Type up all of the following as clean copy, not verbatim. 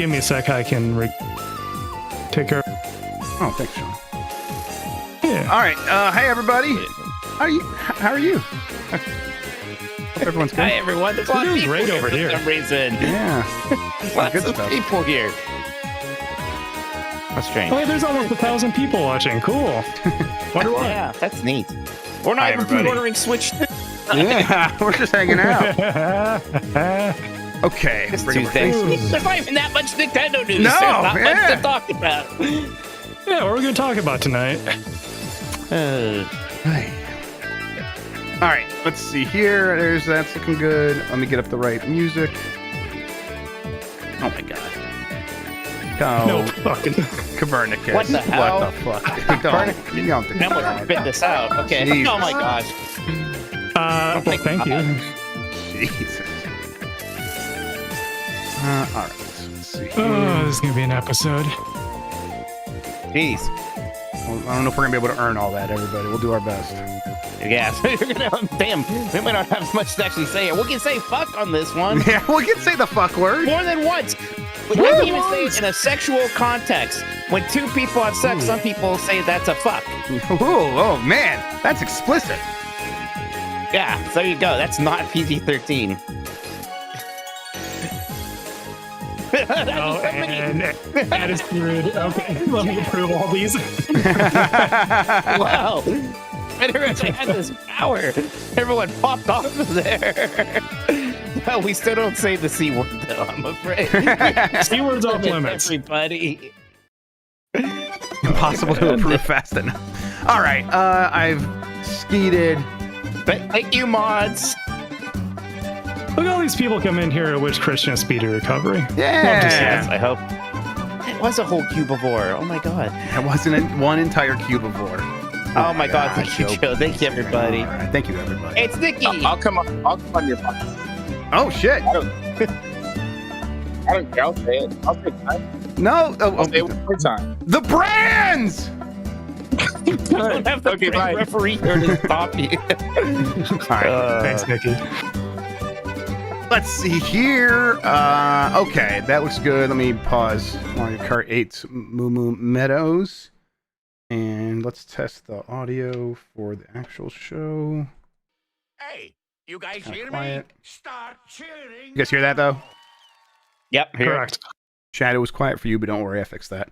give me a sec, I can take care. Oh, thanks, Sean. Yeah. All right. Hey, everybody. How are you? Hope everyone's good. Hi, everyone. There's a lot of doing people great over for here. some reason. Yeah. Lots good of stuff. people here. That's strange. Oh, there's almost 1,000 people watching. Cool. Wonder why. Yeah, that's neat. We're not Hi, even everybody. ordering Switch. Yeah, we're just hanging out. Okay. It's bring up our Tuesday. faces. There's not even that much Nintendo news. No, There's not yeah. much to talk about. Yeah, what are we going to talk about tonight? Hey. All right, let's see here. That's looking good. Let me get up the right music. Oh my god. Oh, No fucking. Copernicus. What the hell? What the fuck? You don't think Now we'll spit this out. Okay. Jesus. Oh my gosh. Well, thank you. Jesus. All right, let's see. Oh, this is going to be an episode. Jeez. Well, I don't know if we're gonna be able to earn all that, everybody. We'll do our best. Yeah. Damn. We might not have much to actually say. We can say fuck on this one. Yeah, we can say the fuck word. More than once. We can even say it in a sexual context. When two people have sex, some people say that's a fuck. Ooh, oh man, that's explicit. Yeah, so there you go. That's not PG-13. Oh, and that is rude. Okay, let me approve all these. Wow. I didn't realize I had this power. Everyone popped off of there. No, we still don't say the C word, though, I'm afraid. C word's off limits. Everybody. Impossible to approve fast enough. All right, I've skeeted. Thank you, mods. Look at all these people come in here at which Christian has speedy recovery. Yes, Yeah, I hope. It was a whole cubivore. Oh my god. that wasn't one entire cubivore. Oh my god. Thank you, Joe. Thank you, everybody. All right, thank you, everybody. It's Nikki. I'll come on your podcast. Oh shit! I don't care. I'll say it. I'll say it. No, I'll say it one more time. the brands. You don't have the Okay, bye. referee here to stop you. All right, Thanks, Nikki. let's see here. Okay, that looks good. Let me pause Mario Kart 8's Moo Moo Meadows, and let's test the audio for the actual show. Hey, you guys Kinda hear quiet. me? Start cheering. You guys hear that though? Yep, here. Correct. Shadow was quiet for you, but don't worry, I fixed that.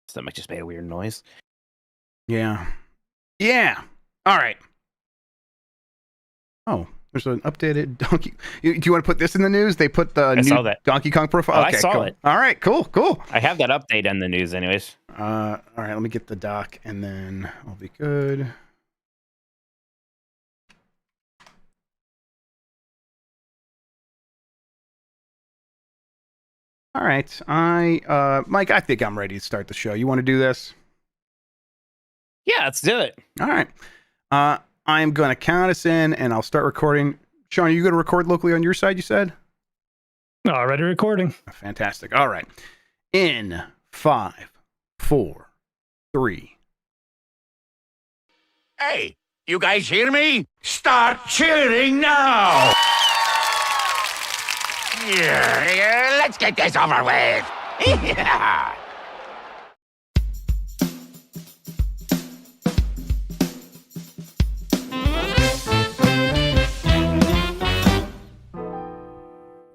Stomach just made a weird noise. Yeah. Yeah. All right. Oh, there's an updated Donkey. Do you want to put this in the news? They put the saw new that. Donkey Kong profile. Oh, I Okay, saw cool. it. All right, cool. I have that update on the news, anyways. All right, let me get the doc, and then I'll be good. All right, Mike, I think I'm ready to start the show. You want to do this? Yeah, let's do it. All right. I'm going to count us in, and I'll start recording. Sean, are you going to record locally on your side, you said? Already recording. Fantastic. All right. In 5, 4, 3. Hey, you guys hear me? Start cheering now. Yeah, let's get this over with. Yeah.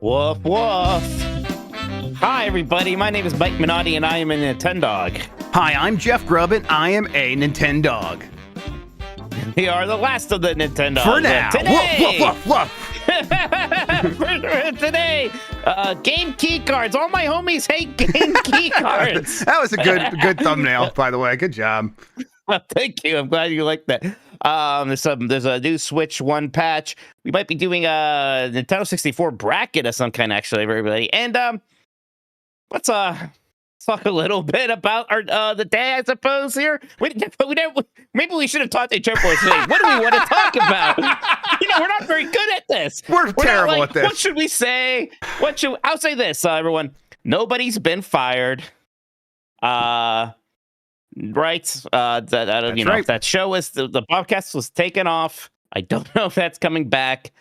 Woof woof. Hi everybody, my name is Mike Minotti and I am a Nintendog. Hi, I'm Jeff Grubb, and I am a Nintendog. We are the last of the Nintendogs. For now. Today, Woof, woof, woof. for today, game key cards. All my homies hate game key cards. That was a good thumbnail, by the way. Good job. Well, thank you. I'm glad you like that. There's a new Switch 1 patch. We might be doing a Nintendo 64 bracket of some kind, actually, everybody. And let's talk a little bit about our the day, I suppose. Here, maybe we should have talked to each other today. What do we want to talk about? We're not very good at this. We're terrible not, at this. What should we say? I'll say this, everyone. Nobody's been fired. Right. That show was the podcast was taken off. I don't know if that's coming back.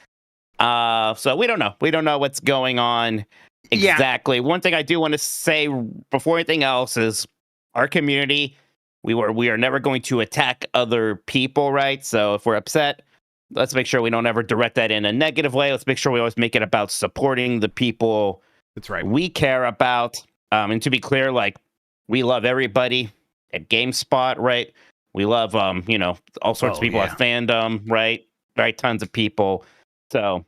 So we don't know. We don't know what's going on. Yeah. Exactly. One thing I do want to say before anything else is our community. We are never going to attack other people, right? So if we're upset, let's make sure we don't ever direct that in a negative way. Let's make sure we always make it about supporting the people That's right. we care about. And to be clear, like, we love everybody at GameSpot, right? We love all sorts of people at fandom, right? Right, tons of people. So,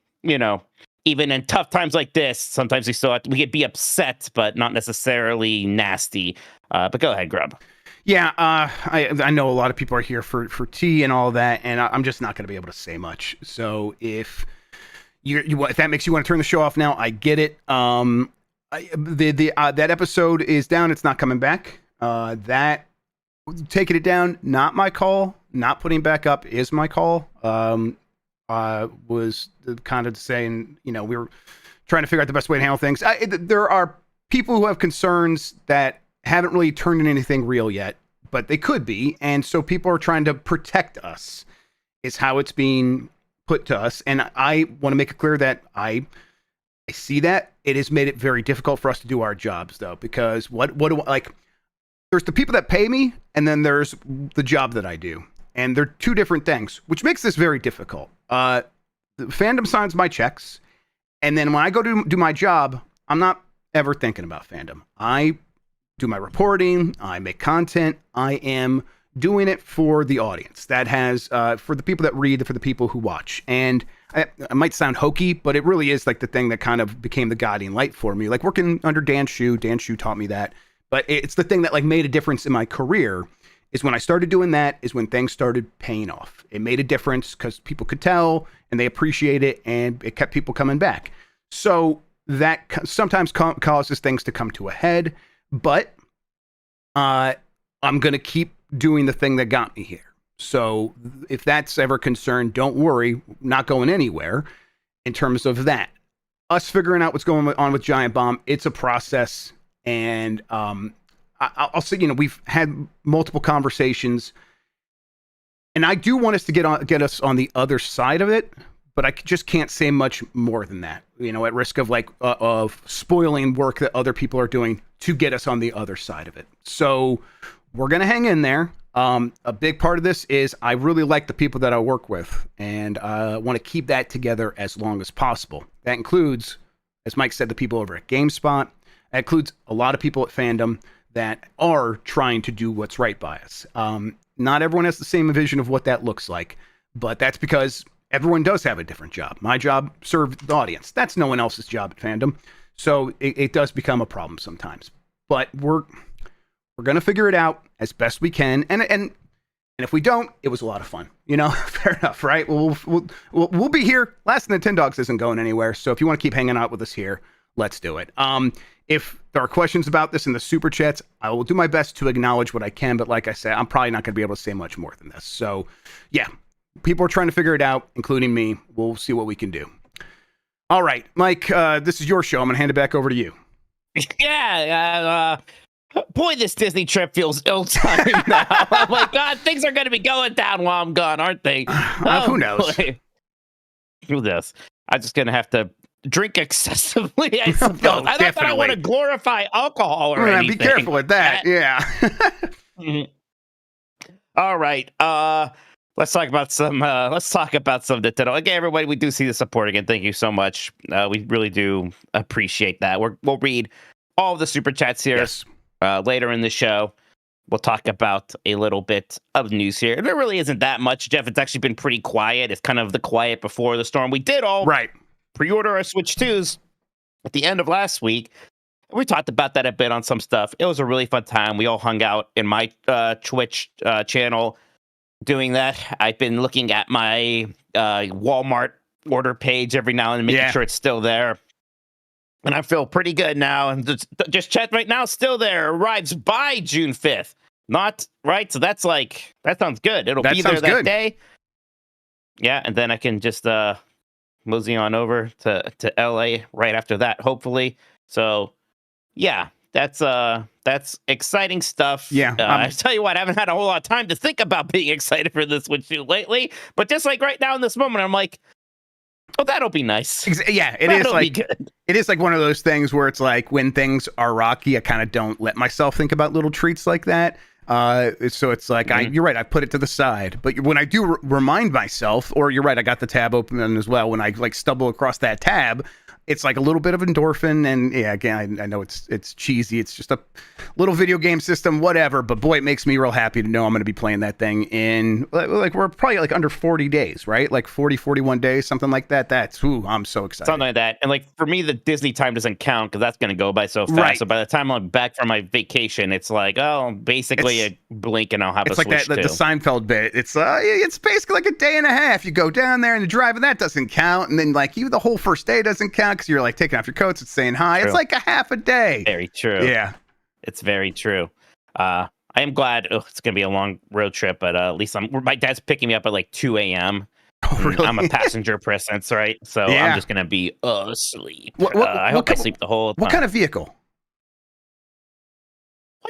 even in tough times like this, sometimes we could be upset, but not necessarily nasty. But go ahead, Grubb. Yeah, I know a lot of people are here for tea and all that, and I'm just not going to be able to say much. So if if that makes you want to turn the show off now, I get it. That episode is down; it's not coming back. That taking it down, not my call. Not putting it back up is my call. Was kind of saying, we were trying to figure out the best way to handle things. There are people who have concerns that haven't really turned into anything real yet, but they could be. And so people are trying to protect us is how it's being put to us. And I want to make it clear that I see that. It has made it very difficult for us to do our jobs, though, because what do there's the people that pay me, and then there's the job that I do. And they're two different things, which makes this very difficult. The fandom signs my checks, and then when I go to do my job, I'm not ever thinking about fandom. I do my reporting, I make content, I am doing it for the audience. That has, for the people that read, for the people who watch. And it might sound hokey, but it really is like the thing that kind of became the guiding light for me. Like working under Dan Shu taught me that. But it's the thing that like made a difference in my career. Is when I started doing that is when things started paying off. It made a difference because people could tell and they appreciate it, and it kept people coming back. So that sometimes causes things to come to a head, but I'm going to keep doing the thing that got me here. So if that's ever a concern, don't worry, not going anywhere in terms of that. Us figuring out what's going on with Giant Bomb, it's a process, and I'll say, we've had multiple conversations, and I do want us to get us on the other side of it, but I just can't say much more than that, at risk of of spoiling work that other people are doing to get us on the other side of it. So we're going to hang in there. A big part of this is I really like the people that I work with, and I want to keep that together as long as possible. That includes, as Mike said, the people over at GameSpot. That includes a lot of people at Fandom that are trying to do what's right by us. Not everyone has the same vision of what that looks like, but that's because everyone does have a different job. My job served the audience. That's no one else's job at Fandom. So it does become a problem sometimes. But we're going to figure it out as best we can. And if we don't, it was a lot of fun. Fair enough, right? We'll be here. Last Nintendogs isn't going anywhere. So if you want to keep hanging out with us here, let's do it. If there are questions about this in the super chats, I will do my best to acknowledge what I can. But like I said, I'm probably not going to be able to say much more than this. So, yeah, people are trying to figure it out, including me. We'll see what we can do. All right, Mike, this is your show. I'm going to hand it back over to you. Yeah, boy, this Disney trip feels ill-timed now. Oh my God, things are going to be going down while I'm gone, aren't they? Who knows? Boy. Who knows? I'm just going to have to drink excessively, I suppose. I don't want to glorify alcohol or anything. Be careful with that. Yeah. All right. Let's talk about some Nintendo. Again, everybody, we do see the support again. Thank you so much. We really do appreciate that. We'll read all of the super chats here later in the show. We'll talk about a little bit of news here. There really isn't that much, Jeff. It's actually been pretty quiet. It's kind of the quiet before the storm. We did all pre-order our Switch 2s at the end of last week. We talked about that a bit on some stuff. It was a really fun time. We all hung out in my Twitch channel doing that. I've been looking at my Walmart order page every now and then, making sure it's still there. And I feel pretty good now. And just check right now, still there. Arrives by June 5th. Not right. So that sounds good. It'll be there that day. Yeah, and then I can just mosey on over to LA right after that, hopefully. So yeah, that's exciting stuff. Yeah. I tell you what, I haven't had a whole lot of time to think about being excited for this Switch 2 lately, but just like right now in this moment, I'm like, oh, that'll be nice. Yeah, it That'll is be like good. it is like one of those things where it's like when things are rocky, I kind of don't let myself think about little treats like that. So it's like you're right. I put it to the side, but when I do remind myself, or you're right, I got the tab open as well. When I like stumble across that tab, it's like a little bit of endorphin, and yeah, again, I know it's cheesy. It's just a little video game system, whatever. But boy, it makes me real happy to know I'm going to be playing that thing in like we're probably like under 40 days, right? Like 40, 41 days, something like that. I'm so excited. Something like that. And like for me, the Disney time doesn't count because that's going to go by so fast. Right. So by the time I'm back from my vacation, it's like, oh, basically a blink and I'll have a It's like Switch that the Seinfeld bit. It's basically like a day and a half. You go down there and the drive, and that doesn't count. And then like the whole first day doesn't count because you're like taking off your coats and saying hi. True. It's like a half a day. Very true. Yeah. It's very true. I am glad it's going to be a long road trip, but at least my dad's picking me up at like 2 a.m. Oh, really? I'm a passenger presence, right? So Yeah. I'm just going to be asleep. What I hope I sleep the whole time. What kind of vehicle?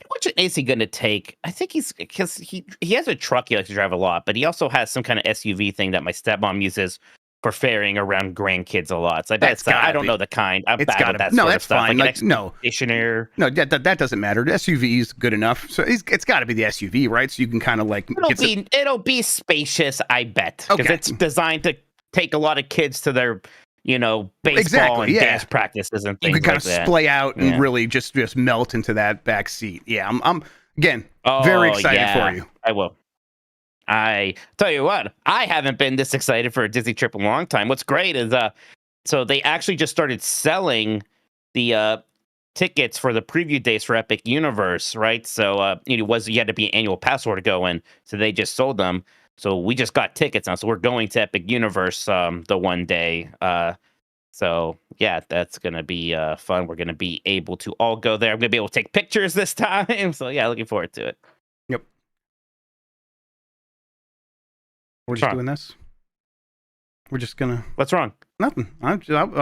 What is he going to take? I think because he has a truck he likes to drive a lot, but he also has some kind of SUV thing that my stepmom uses for ferrying around grandkids a lot. So I bet I don't know the kind. I'm bad with that no, sort that's of stuff. fine. Like no, stationary. no, that doesn't matter. The SUV is good enough. So it's got to be the SUV, right? So you can kind of like It'll be spacious, I bet, because Okay. it's designed to take a lot of kids to their baseball and dance practices and things you can kind like of that. splay out and really just melt into that back seat. Yeah, I'm again Oh, very excited yeah, for you. I will. I tell you what, I haven't been this excited for a Disney trip in a long time. What's great is so they actually just started selling the tickets for the preview days for Epic Universe, right? So you had to be an annual pass holder to go in. So they just sold them. So we just got tickets now. So we're going to Epic Universe the one day. So yeah, that's gonna be fun. We're gonna be able to all go there. I'm gonna be able to take pictures this time. So yeah, looking forward to it. Yep. We're just doing this. We're just gonna. What's wrong? Nothing. I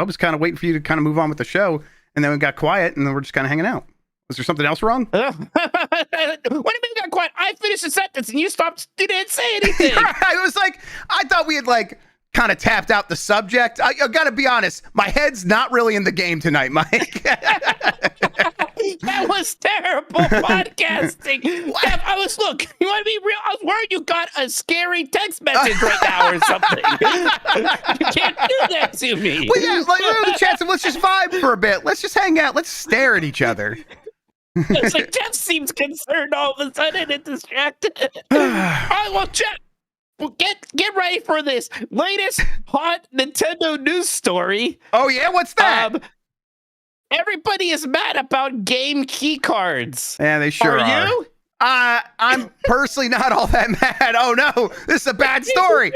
was kind of waiting for you to kind of move on with the show, and then we got quiet, and then we're just kind of hanging out. Was there something else wrong? What do you mean you got quiet? I finished the sentence and you stopped. You didn't say anything. I was like, I thought we had like kind of tapped out the subject. I gotta be honest, my head's not really in the game tonight, Mike. That was terrible podcasting. Jeff, look, you want to be real? I was worried you got a scary text message right now or something. You can't do that to me. Well, yeah, like the chat said, let's just vibe for a bit. Let's just hang out. Let's stare at each other. It's like Jeff seems concerned all of a sudden and distracted. All right, well, Jeff, get ready for this latest hot Nintendo news story. Oh yeah, what's that? Everybody is mad about game key cards. Yeah, they sure are. Are you? I'm personally not all that mad. Oh no, this is a bad story.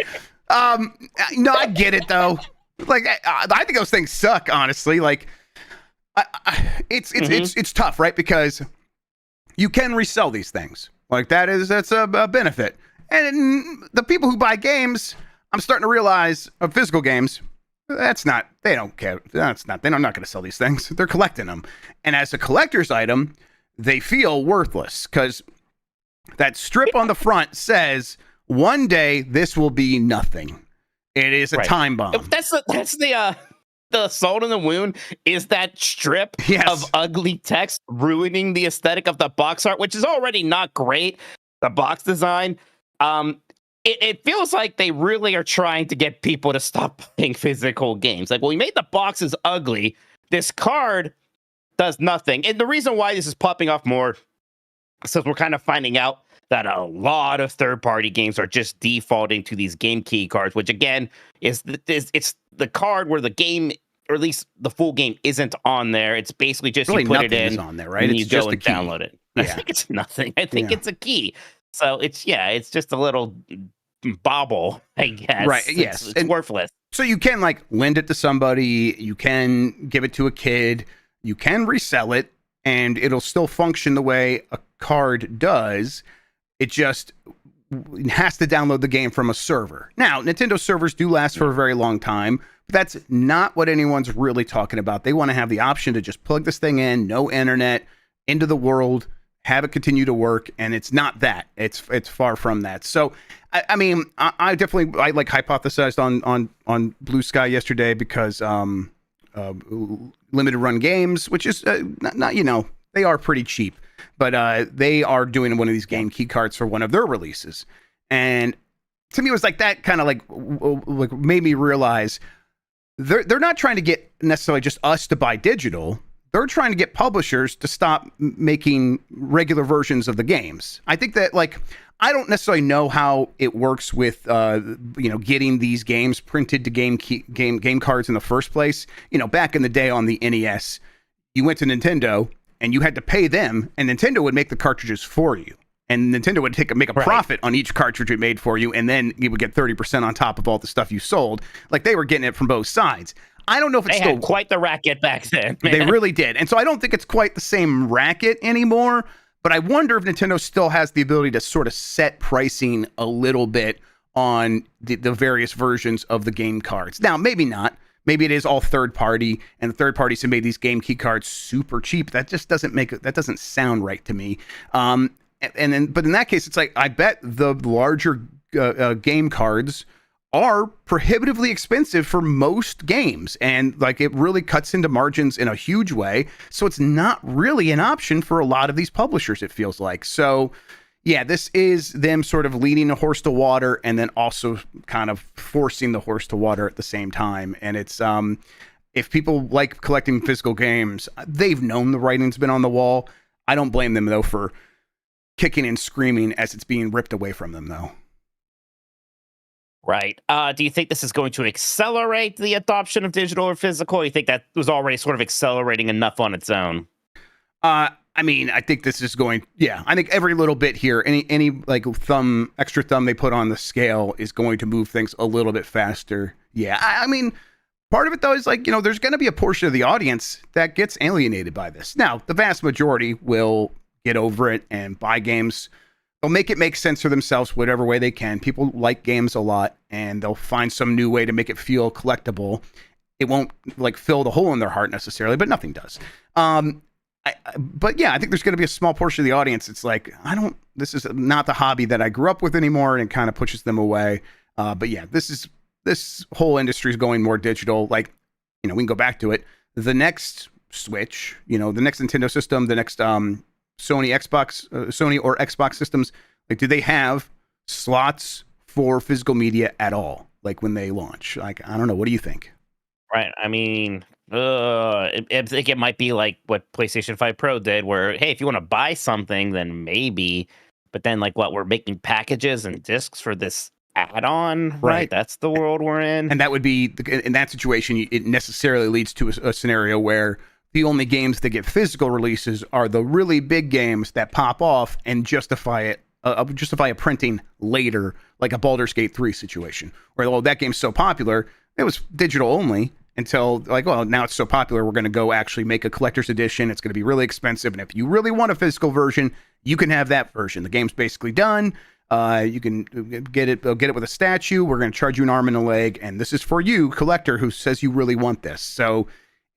No, I get it though. Like, I think those things suck. Honestly, like, it's tough, right? Because you can resell these things. Like that's a benefit. And the people who buy games, I'm starting to realize, physical games, they don't care. They're not going to sell these things. They're collecting them. And as a collector's item, they feel worthless because that strip on the front says, one day this will be nothing. It is a time bomb. That's the salt in the wound is that strip of ugly text ruining the aesthetic of the box art, which is already not great. The box design. It feels like they really are trying to get people to stop playing physical games. Like, well, we made the boxes ugly. This card does nothing. And the reason why this is popping off more is because we're kind of finding out that a lot of third-party games are just defaulting to these game key cards, which again it's the card where the game, or at least the full game, isn't on there. It's basically just really you put it in on there, right? And it's you just go and download it. Yeah. I think it's nothing. I think it's a key. So it's just a little bauble, I guess. Right. Yes. It's worthless. So you can like lend it to somebody, you can give it to a kid, you can resell it, and it'll still function the way a card does. It just has to download the game from a server. Now, Nintendo servers do last for a very long time, but that's not what anyone's really talking about. They want to have the option to just plug this thing in, no internet, into the world, have it continue to work, and it's not that. It's far from that. So, I mean, I definitely like hypothesized on Blue Sky yesterday because limited run games, which is not they are pretty cheap, but they are doing one of these game key cards for one of their releases, and to me it was like that kind of like made me realize they're not trying to get necessarily just us to buy digital. They're trying to get publishers to stop making regular versions of the games. I think that, like, I don't necessarily know how it works with, getting these games printed to game cards in the first place. Back in the day on the NES, you went to Nintendo and you had to pay them, and Nintendo would make the cartridges for you. And Nintendo would make a profit on each cartridge it made for you, and then you would get 30% on top of all the stuff you sold. Like, they were getting it from both sides. I don't know if it's still had quite the racket back then. Man. They really did. And so I don't think it's quite the same racket anymore, but I wonder if Nintendo still has the ability to sort of set pricing a little bit on the various versions of the game cards. Now, maybe not. Maybe it is all third party, and the third parties have made these game key cards super cheap. That just doesn't sound right to me. But in that case, it's like, I bet the larger game cards are prohibitively expensive for most games, and like it really cuts into margins in a huge way. So it's not really an option for a lot of these publishers, it feels like. So yeah, this is them sort of leading a horse to water and then also kind of forcing the horse to water at the same time. And it's if people like collecting physical games, they've known the writing's been on the wall. I don't blame them though for kicking and screaming as it's being ripped away from them though. Right. Do you think this is going to accelerate the adoption of digital or physical? Or you think that was already sort of accelerating enough on its own? I mean, I think this is going. Yeah, I think every little bit here, any like extra thumb they put on the scale is going to move things a little bit faster. Yeah, I mean, part of it though is like, there's going to be a portion of the audience that gets alienated by this. Now, the vast majority will get over it and buy games. They'll make it make sense for themselves whatever way they can. People like games a lot, and they'll find some new way to make it feel collectible. It won't like fill the hole in their heart necessarily, but nothing does. But yeah, I think there's going to be a small portion of the audience. It's like, this is not the hobby that I grew up with anymore, and it kind of pushes them away. But yeah, this whole industry is going more digital. Like, we can go back to it. The next Switch, the next Nintendo system, the next Sony or Xbox systems, like, do they have slots for physical media at all? Like when they launch? Like, I don't know. What do you think? Right. I mean, I think it might be like what PlayStation 5 Pro did, where, hey, if you want to buy something, then maybe, but then like we're making packages and discs for this add-on, right? That's the world we're in. And that would be, in that situation, it necessarily leads to a scenario where the only games that get physical releases are the really big games that pop off and justify a printing later, like a Baldur's Gate 3 situation, where, that game's so popular, it was digital only until like, well, now it's so popular, we're going to go actually make a collector's edition. It's going to be really expensive, and if you really want a physical version, you can have that version. The game's basically done. You can get it with a statue. We're going to charge you an arm and a leg, and this is for you, collector, who says you really want this. So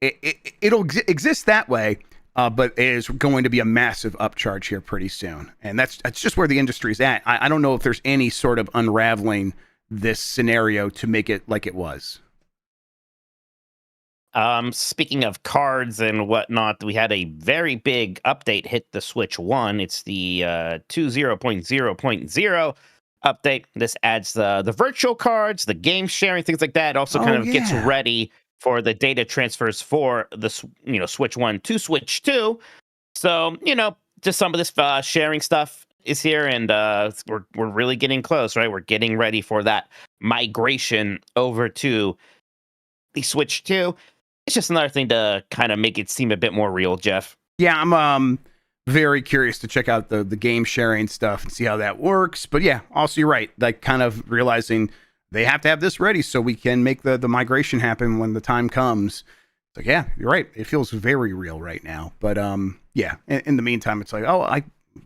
it'll exist that way, but it is going to be a massive upcharge here pretty soon. And that's just where the industry's at. I don't know if there's any sort of unraveling this scenario to make it like it was. Speaking of cards and whatnot, we had a very big update hit the Switch 1. It's the 2.0.0.0 update. This adds the virtual cards, the game sharing, things like that. It also gets ready for the data transfers for the Switch 1 to Switch 2. So, just some of this sharing stuff is here, and we're really getting close, right? We're getting ready for that migration over to the Switch 2. It's just another thing to kind of make it seem a bit more real, Jeff. Yeah, I'm very curious to check out the game sharing stuff and see how that works. But yeah, also you're right, like kind of realizing they have to have this ready so we can make the migration happen when the time comes. It's like, yeah, you're right. It feels very real right now. But yeah, in the meantime, it's like, I've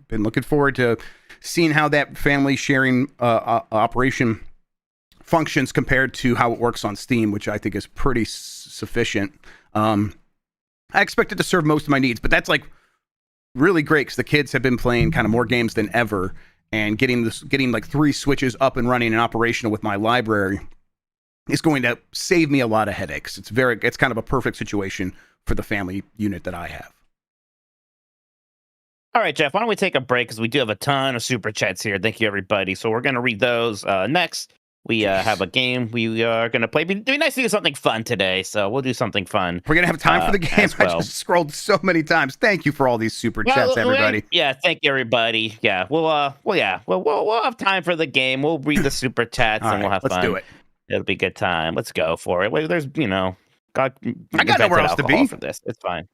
been looking forward to seeing how that family sharing operation functions compared to how it works on Steam, which I think is pretty sufficient. I expect it to serve most of my needs, but that's like really great because the kids have been playing kind of more games than ever, and getting like 3 Switches up and running and operational with my library is going to save me a lot of headaches. It's kind of a perfect situation for the family unit that I have. All right, Jeff, why don't we take a break because we do have a ton of super chats here. Thank you, everybody. So we're going to read those next. We have a game we are going to play. It'd be nice to do something fun today, so we'll do something fun. We're going to have time for the game. Well. I just scrolled so many times. Thank you for all these super chats, everybody. Yeah, thank you, everybody. Yeah, we'll have time for the game. We'll read the super chats and we'll have fun. Let's do it. It'll be a good time. Let's go for it. Wait, there's, I got nowhere else to be for this. It's fine.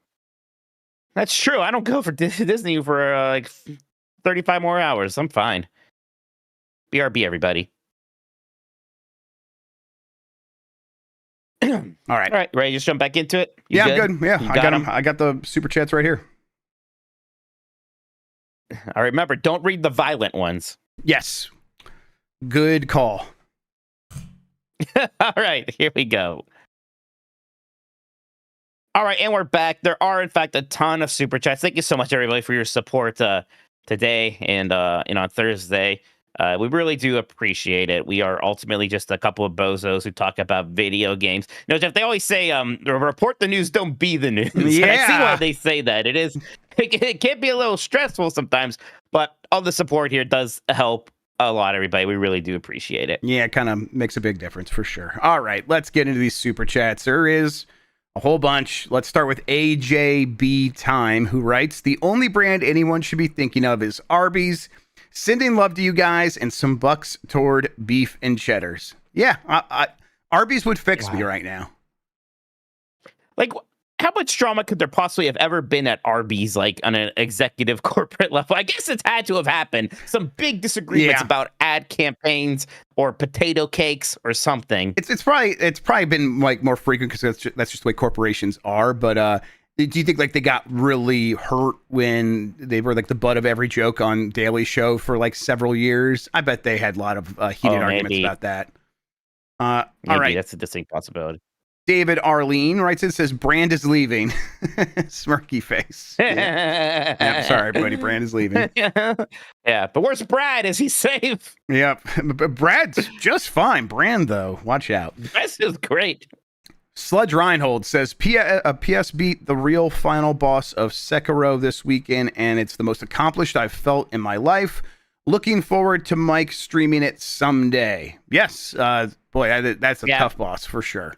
That's true. I don't go for Disney for like 35 more hours. I'm fine. BRB, everybody. All right. Ready to just jump back into it? I'm good. Yeah, I got them. I got the super chats right here. I remember, don't read the violent ones. Yes. Good call. All right, here we go. All right, and we're back. There are, in fact, a ton of super chats. Thank you so much, everybody, for your support today and on Thursday. We really do appreciate it. We are ultimately just a couple of bozos who talk about video games. You know, Jeff, they always say, report the news, don't be the news. Yeah. And I see why they say that. It can be a little stressful sometimes, but all the support here does help a lot, everybody. We really do appreciate it. Yeah, it kind of makes a big difference for sure. All right, let's get into these super chats. There is a whole bunch. Let's start with AJB Time, who writes, the only brand anyone should be thinking of is Arby's. Sending love to you guys and some bucks toward beef and cheddars. Yeah, Arby's would fix me right now. Like, how much drama could there possibly have ever been at Arby's, like on an executive corporate level? I guess it's had to have happened. Some big disagreements about ad campaigns or potato cakes or something. It's probably been like more frequent because that's just the way corporations are. But do you think like they got really hurt when they were like the butt of every joke on Daily Show for like several years? I bet they had a lot of heated arguments about that. All right, that's a distinct possibility. David Arlene writes, it says Brand is leaving. Smirky face. Yeah, sorry, everybody. Brand is leaving. Yeah, but where's Brad? Is he safe? Yep. Brad's just fine. Brand, though, watch out. This is great. Sludge Reinhold says, PS beat the real final boss of Sekiro this weekend, and it's the most accomplished I've felt in my life. Looking forward to Mike streaming it someday. Yes, boy, that's a tough boss for sure.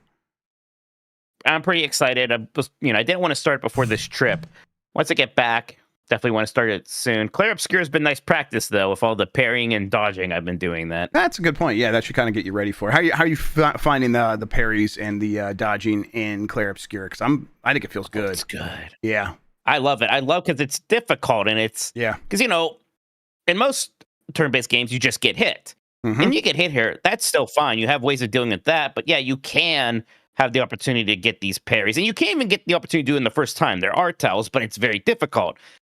I'm pretty excited. I didn't want to start before this trip. Once I get back, definitely want to start it soon. Clear Obscure has been nice practice, though, with all the parrying and dodging. I've been doing that. That's a good point. Yeah, that should kind of get you ready for it. How are you finding the parries and the dodging in Clear Obscure? Because I think it feels good. It's good. Yeah. I love it. I love because it's difficult, and it's... Yeah. Because, in most turn-based games, you just get hit. Mm-hmm. And you get hit here. That's still fine. You have ways of dealing with that. But, yeah, you can have the opportunity to get these parries. And you can't even get the opportunity to do it in the first time. There are tells, but it's very difficult.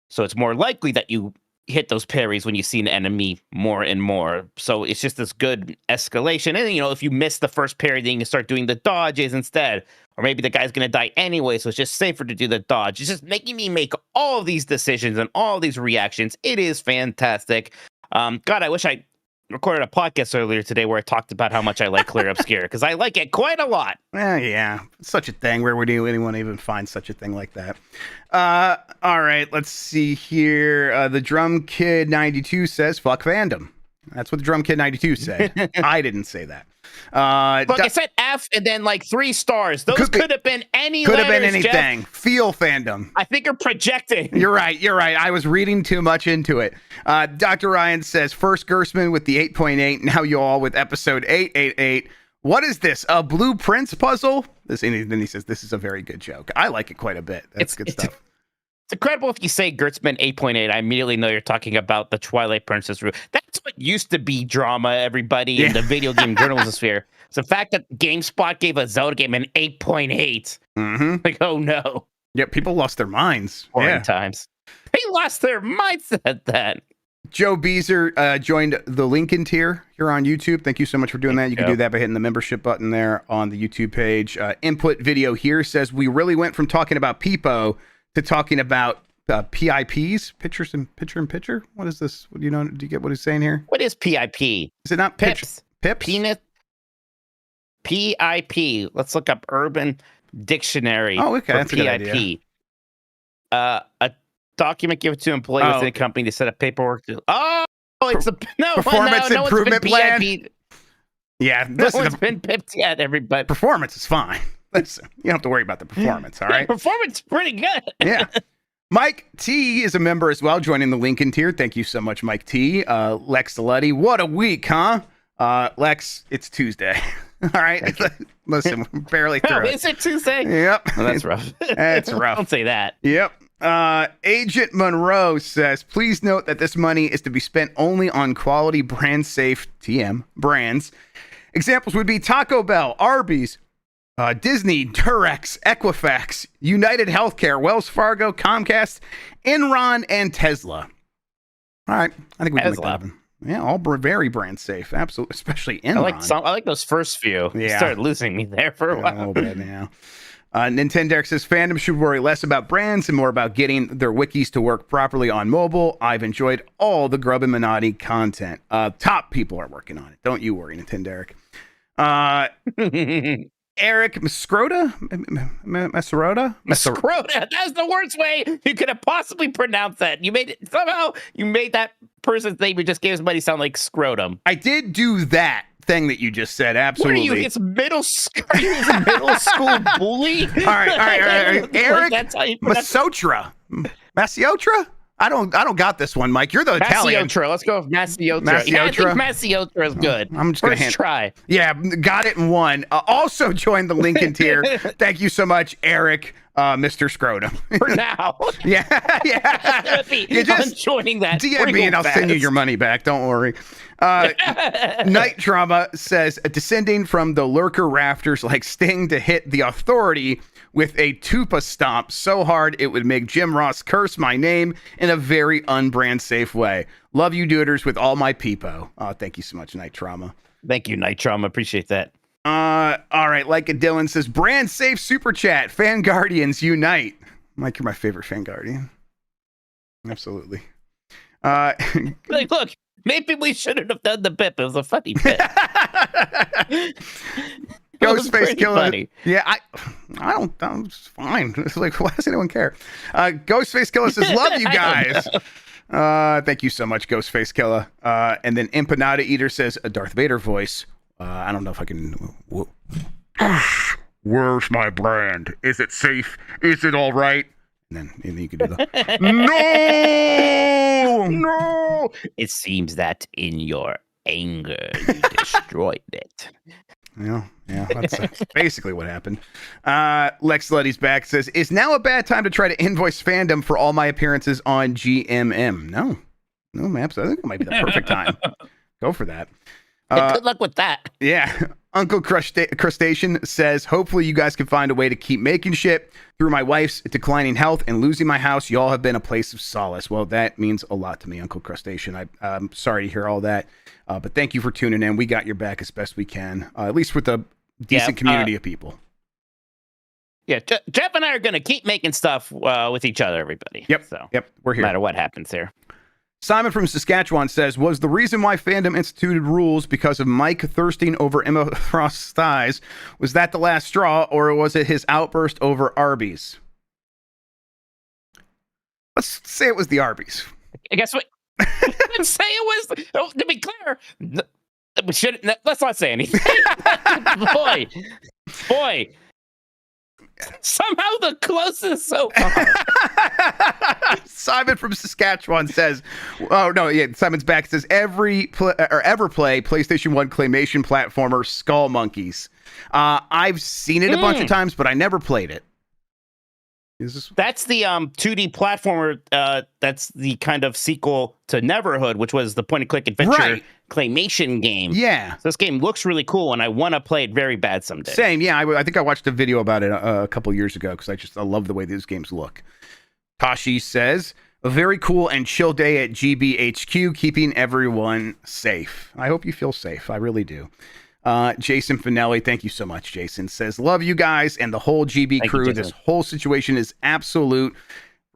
So it's more likely that you hit those parries when you see an enemy more and more. So it's just this good escalation. And, if you miss the first parry, then you can start doing the dodges instead. Or maybe the guy's going to die anyway, so it's just safer to do the dodge. It's just making me make all of these decisions and all these reactions. It is fantastic. God, I wish I recorded a podcast earlier today where I talked about how much I like Clear Obscure, because I like it quite a lot. Yeah, such a thing. Where would anyone even find such a thing like that? All right, let's see here. The Drum Kid 92 says, fuck fandom. That's what the Drum Kid 92 said. I didn't say that. Look, I said F and then like 3 stars. Those could have been any letters, could have been anything. Jeff. Feel fandom. I think you're projecting. You're right. I was reading too much into it. Dr. Ryan says, first Gersman with the 8.8, now you all with episode 888. What is this? A Blueprints puzzle? And then he says, this is a very good joke. I like it quite a bit. That's good stuff. It's incredible if you say Gertzman 8.8. I immediately know you're talking about the Twilight Princess route. That's what used to be drama, everybody, in the video game journalism sphere. So the fact that GameSpot gave a Zelda game an 8.8. Mm-hmm. Like, oh no. Yeah, people lost their minds. Foreign times. They lost their minds at that. Joe Beezer joined the Lincoln tier here on YouTube. Thank you so much for doing that. You can do that by hitting the membership button there on the YouTube page. Input video here says, we really went from talking about Peepo to talking about PIPs, pictures and picture. What is this? Do you get what he's saying here? What is PIP? Is it not Pips. Pips? Penis. PIP. Let's look up Urban Dictionary. Oh, okay, for that's a good idea. A document given to employees within a company to set up paperwork. It's a performance improvement plan. Yeah, No one's been pipped yet, everybody. Performance is fine. Listen, you don't have to worry about the performance, all right? Performance is pretty good. Yeah. Mike T is a member as well, joining the Lincoln tier. Thank you so much, Mike T. Lex Delutti, what a week, huh? Lex, it's Tuesday. All right. Listen, we're barely through it. Is it Tuesday? Yep. Well, that's rough. That's rough. Don't say that. Yep. Agent Monroe says, please note that this money is to be spent only on quality brand safe TM brands. Examples would be Taco Bell, Arby's, Disney, Durex, Equifax, United Healthcare, Wells Fargo, Comcast, Enron, and Tesla. All right. I think we can make that happen. Yeah, all very brand safe. Absolutely. Especially Enron. I like those first few. Yeah. You started losing me there for a while. A little bit, yeah. Nintendogs says fandom should worry less about brands and more about getting their wikis to work properly on mobile. I've enjoyed all the Grubb and Minotti content. Top people are working on it. Don't you worry, Nintendog. Eric Mascrota? Mascrota? Mascrota. That's the worst way you could have possibly pronounced that. You made that person's name you just gave somebody sound like scrotum. I did do that thing that you just said. Absolutely. What are you? It's middle school. Are you a middle school bully? All right. Eric that's how you pronounce Masotra. Masiotra? I don't got this one, Mike. You're the Italian. Masiotra. Let's go with Masiotra. Masiotra. Yeah, I think Masiotra is good. I'm just going to try. Yeah, got it in one. Also joined the Lincoln tier. Thank you so much, Eric, Mr. Scrotum. For now. Yeah. You just joining that. DM me and I'll send you your money back. Don't worry. Night Drama says, descending from the lurker rafters like Sting to hit the authority with a tupa stomp so hard it would make Jim Ross curse my name in a very unbrand safe way. Love you, duders, with all my peepo. Thank you so much, Night Trauma. Thank you, Night Trauma. Appreciate that. All right. Like a Dylan says, brand safe super chat. Fan Guardians unite. Mike, you're my favorite Fan Guardian. Absolutely. Look, maybe we shouldn't have done the bit. It was a funny bit. Ghostface Killer. Funny. Yeah, I don't. It's fine. It's like, why does anyone care? Ghostface Killer says, "Love you guys." Thank you so much, Ghostface Killer. And then Empanada Eater says, a Darth Vader voice. I don't know if I can. Where's my brand? Is it safe? Is it all right? And then you can do the no. It seems that in your anger you destroyed it. Yeah, that's basically what happened. Lex Luddy's back says, is now a bad time to try to invoice fandom for all my appearances on GMM? No, Maps. I think it might be the perfect time. Go for that. Good luck with that. Yeah. Uncle Crustacean says, hopefully you guys can find a way to keep making shit. Through my wife's declining health and losing my house, y'all have been a place of solace. Well, that means a lot to me, Uncle Crustacean. I'm sorry to hear all that. But thank you for tuning in. We got your back as best we can, at least with a decent community of people. Yeah, Jeff and I are going to keep making stuff with each other, everybody. Yep. So, We're here. No matter what happens here. Simon from Saskatchewan says, was the reason why fandom instituted rules because of Mike thirsting over Emma Frost's thighs? Was that the last straw, or was it his outburst over Arby's? Let's say it was the Arby's. I guess what? Let's say it was. Oh, to be clear, we should. Let's not say anything. boy. Somehow the closest so far. Simon from Saskatchewan says, oh no, yeah, Simon's back. Says ever play PlayStation 1 claymation platformer Skull Monkeys. I've seen it a bunch of times, but I never played it. That's the 2D platformer. That's the kind of sequel to Neverhood, which was the point-and-click adventure claymation game. Yeah. So this game looks really cool, and I want to play it very bad someday. Same, yeah. I think I watched a video about it a couple years ago because I love the way these games look. Tashi says, a very cool and chill day at GBHQ, keeping everyone safe. I hope you feel safe. I really do. Jason Finelli, thank you so much, Jason, says, love you guys and the whole GB crew. This whole situation is absolute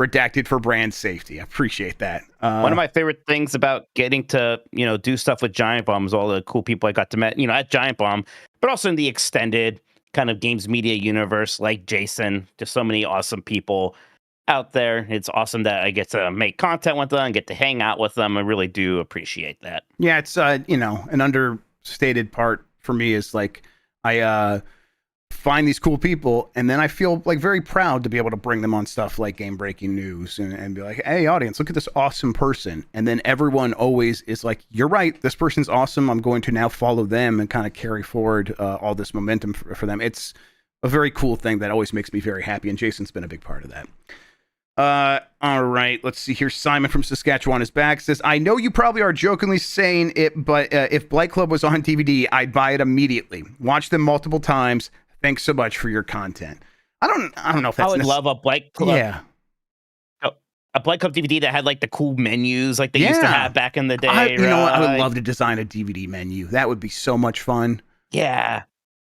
redacted for brand safety. I appreciate that. One of my favorite things about getting to, do stuff with Giant Bomb is all the cool people I got to meet, at Giant Bomb, but also in the extended kind of games media universe, like Jason. Just so many awesome people out there. It's awesome that I get to make content with them, get to hang out with them. I really do appreciate that. Yeah, it's an understated part for me is like I find these cool people, and then I feel like very proud to be able to bring them on stuff like Game Breaking News and be like, hey, audience, look at this awesome person. And then everyone always is like, you're right, this person's awesome. I'm going to now follow them and kind of carry forward all this momentum for them. It's a very cool thing that always makes me very happy, and Jason's been a big part of that. All right, let's see here. Simon from Saskatchewan is back. Says, I know you probably are jokingly saying it, but if Blight Club was on DVD, I'd buy it immediately. Watch them multiple times. Thanks so much for your content. I don't know if that's... I would love a Blight Club. Yeah. A Blight Club DVD that had like the cool menus like they used to have back in the day. You know what? I would love to design a DVD menu. That would be so much fun. Yeah.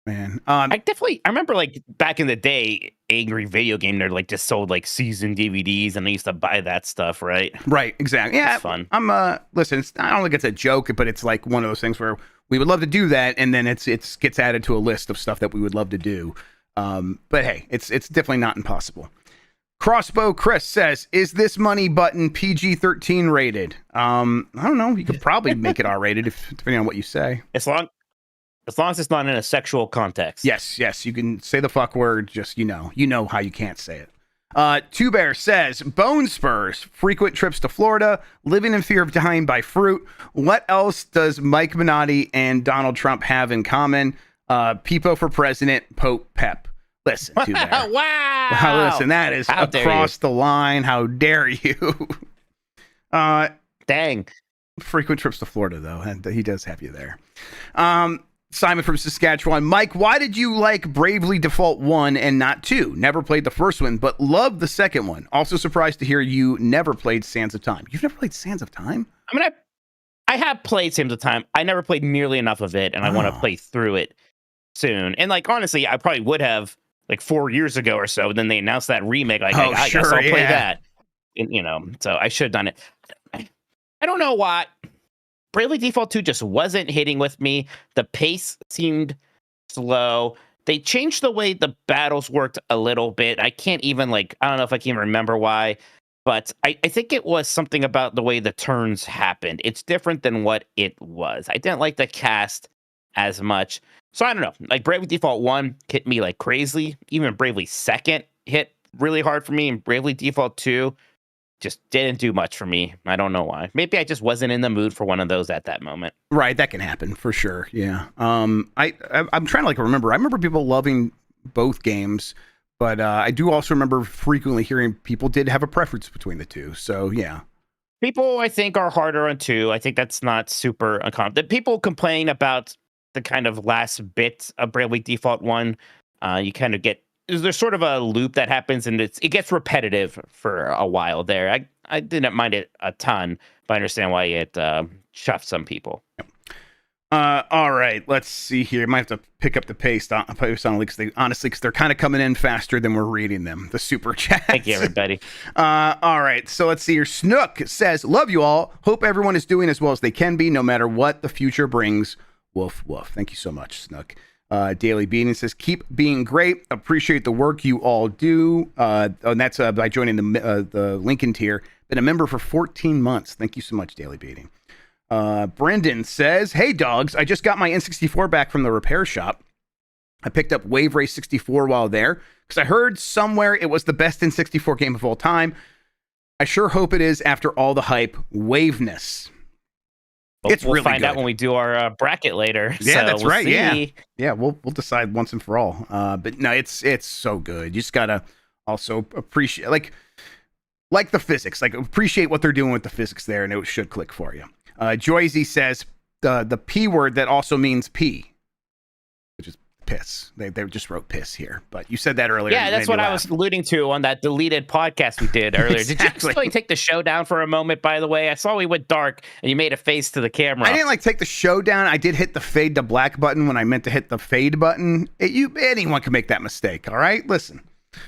Man. I remember like back in the day, Angry Video Game Nerd like just sold like seasoned DVDs, and I used to buy that stuff, right? Right, exactly. Yeah, it's fun. Listen, I don't think it's a joke, but it's like one of those things where we would love to do that, and then it gets added to a list of stuff that we would love to do. But hey, it's definitely not impossible. Crossbow Chris says, "Is this money button PG-13 rated?" I don't know. You could probably make it R-rated depending on what you say. As long as it's not in a sexual context. Yes, you can say the fuck word. Just you know how you can't say it. Two Bear says, Bone Spurs, frequent trips to Florida, living in fear of dying by fruit. What else does Mike Minotti and Donald Trump have in common? Peepo for president, Pope Pep. Listen, Two Bear. Wow. Listen, that is across the line. How dare you? Dang. Frequent trips to Florida, though, and he does have you there. Simon from Saskatchewan. Mike, why did you like Bravely Default 1 and not 2? Never played the first one, but loved the second one. Also surprised to hear you never played Sands of Time. You've never played Sands of Time? I mean, I have played Sands of Time. I never played nearly enough of it, and I want to play through it soon. And like, honestly, I probably would have like 4 years ago or so. Then they announced that remake. Like, I guess I'll play that. And, so I should have done it. I don't know why. Bravely Default 2 just wasn't hitting with me. The pace seemed slow. They changed the way the battles worked a little bit. I can't even I don't know if I can even remember why, but I think it was something about the way the turns happened. It's different than what it was. I didn't like the cast as much. So I don't know. Like Bravely Default 1 hit me like crazy. Even Bravely 2nd hit really hard for me. And Bravely Default 2 just didn't do much for me. I don't know why. Maybe I just wasn't in the mood for one of those at that moment. Right, that can happen for sure. Yeah. I'm trying to remember. I remember people loving both games, but I do also remember frequently hearing people did have a preference between the two. So yeah. People I think are harder on 2. I think that's not super uncommon. The people complain about the kind of last bit of Bravely Default 1. You kind of get there's sort of a loop that happens, and it gets repetitive for a while there. I didn't mind it a ton, but I understand why it chuffed some people. All right, let's see here. Might have to pick up the pace on because they're kind of coming in faster than we're reading them. The super chat. Thank you, everybody. All right, so let's see here. Snook says, "Love you all. Hope everyone is doing as well as they can be, no matter what the future brings." Woof woof. Thank you so much, Snook. Daily Beating says, "Keep being great. Appreciate the work you all do." And that's by joining the Lincoln tier. Been a member for 14 months. Thank you so much, Daily Beating. Brendan says, "Hey dogs, I just got my N64 back from the repair shop. I picked up Wave Race 64 while there because I heard somewhere it was the best N64 game of all time. I sure hope it is after all the hype. Waveness." We'll really find out when we do our bracket later. Yeah, so that's right. See. Yeah. We'll decide once and for all. But no, it's so good. You just gotta also appreciate like the physics. Like appreciate what they're doing with the physics there, and it should click for you. Joyzy says the P word that also means pee, which is piss. They just wrote piss here, but you said that earlier. Yeah, that's what I was alluding to on that deleted podcast we did earlier. Exactly. Did you actually take the show down for a moment, by the way? I saw we went dark and you made a face to the camera. I didn't take the show down. I did hit the fade to black button when I meant to hit the fade button. Anyone can make that mistake, all right? Listen.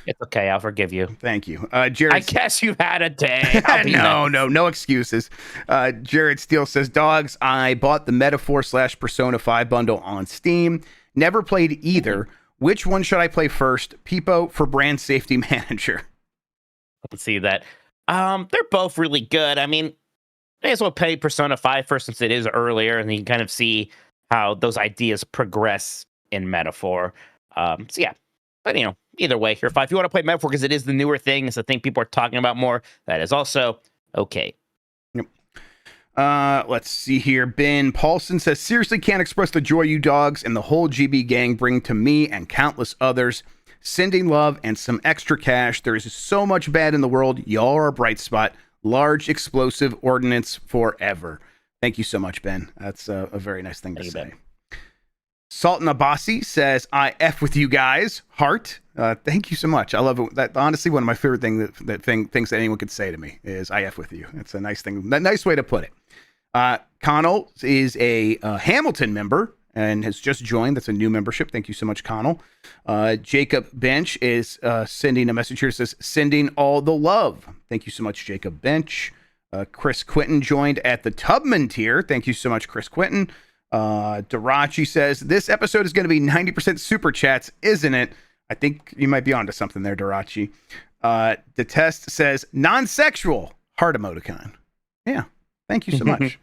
It's okay. I'll forgive you. Thank you. I Jared. guess you had a day. I'll be nice. No excuses. Jared Steele says, Dogs, I bought the Metaphor / Persona 5 bundle on Steam. Never played either. Which one should I play first? Peepo for Brand Safety Manager. Let's see that. They're both really good. I mean, may as well play Persona 5 first since it is earlier, and you can kind of see how those ideas progress in Metaphor. So yeah, but either way, you're fine. If you want to play Metaphor because it is the newer thing, it's the thing people are talking about more, that is also okay. Yep. Let's see here. Ben Paulson says, seriously can't express the joy you dogs and the whole GB gang bring to me and countless others. Sending love and some extra cash. There is so much bad in the world. Y'all are a bright spot. Large explosive ordnance forever. Thank you so much, Ben. That's a very nice thing to say. Ben. Sultan Abbasi says, I F with you guys. Heart. Thank you so much. I love it. That honestly, one of my favorite things that anyone could say to me is I F with you. It's a nice thing. A nice way to put it. Connell is a Hamilton member and has just joined. That's a new membership. Thank you so much, Connell. Jacob Bench is sending a message here. It says, sending all the love. Thank you so much, Jacob Bench. Chris Quinton joined at the Tubman tier. Thank you so much, Chris Quinton. Darachi says, this episode is going to be 90% super chats, isn't it? I think you might be onto something there, Darachi. Detest says, non-sexual heart emoticon. Yeah, thank you so much.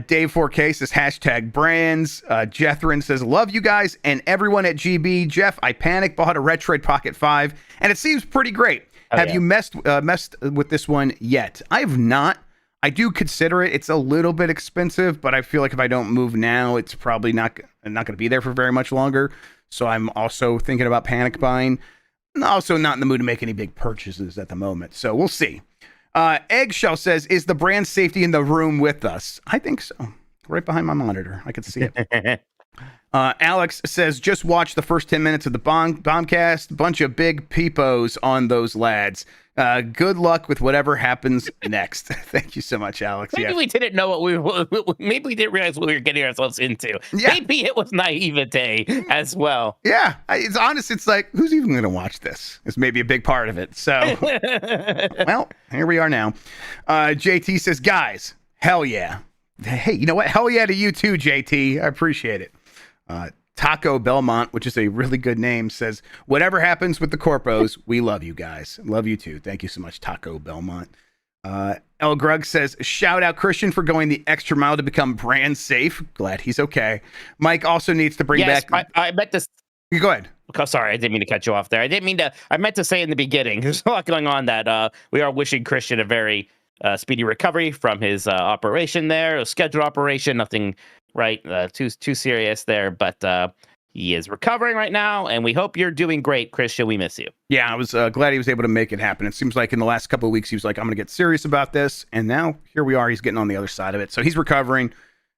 Dave 4K says, hashtag brands. Jethrin says, love you guys and everyone at GB. Jeff, I panicked, bought a Retroid Pocket 5, and it seems pretty great. Have you messed with this one yet? I have not. I do consider it. It's a little bit expensive, but I feel like if I don't move now, it's probably not going to be there for very much longer. So I'm also thinking about panic buying. I'm also not in the mood to make any big purchases at the moment. So we'll see. Eggshell says, is the brand safety in the room with us? I think so. Right behind my monitor. I can see it. Alex says, just watch the first 10 minutes of the Bombcast. Bunch of big peepos on those lads. Good luck with whatever happens next. Thank you so much, Alex. Maybe we didn't know maybe we didn't realize what we were getting ourselves into. Yeah. Maybe it was naivete as well. Yeah. It's honest. It's like, who's even going to watch this? It's maybe a big part of it. So, well, here we are now. JT says, guys, hell yeah. Hey, you know what? Hell yeah to you too, JT. I appreciate it. Taco Belmont, which is a really good name, says, whatever happens with the corpos, we love you guys. Love you too. Thank you so much, Taco Belmont. El Grug says, shout out Christian for going the extra mile to become brand safe. Glad he's okay. Mike also needs to bring back. I meant to. You go ahead. Oh, sorry, I didn't mean to cut you off there. I meant to say in the beginning, there's a lot going on that we are wishing Christian a very speedy recovery from his operation there, a scheduled operation, nothing too serious there, but he is recovering right now, and we hope you're doing great, Christian. We miss you. Yeah, I was glad he was able to make it happen. It seems like in the last couple of weeks, he was like, I'm going to get serious about this, and now here we are. He's getting on the other side of it, so he's recovering,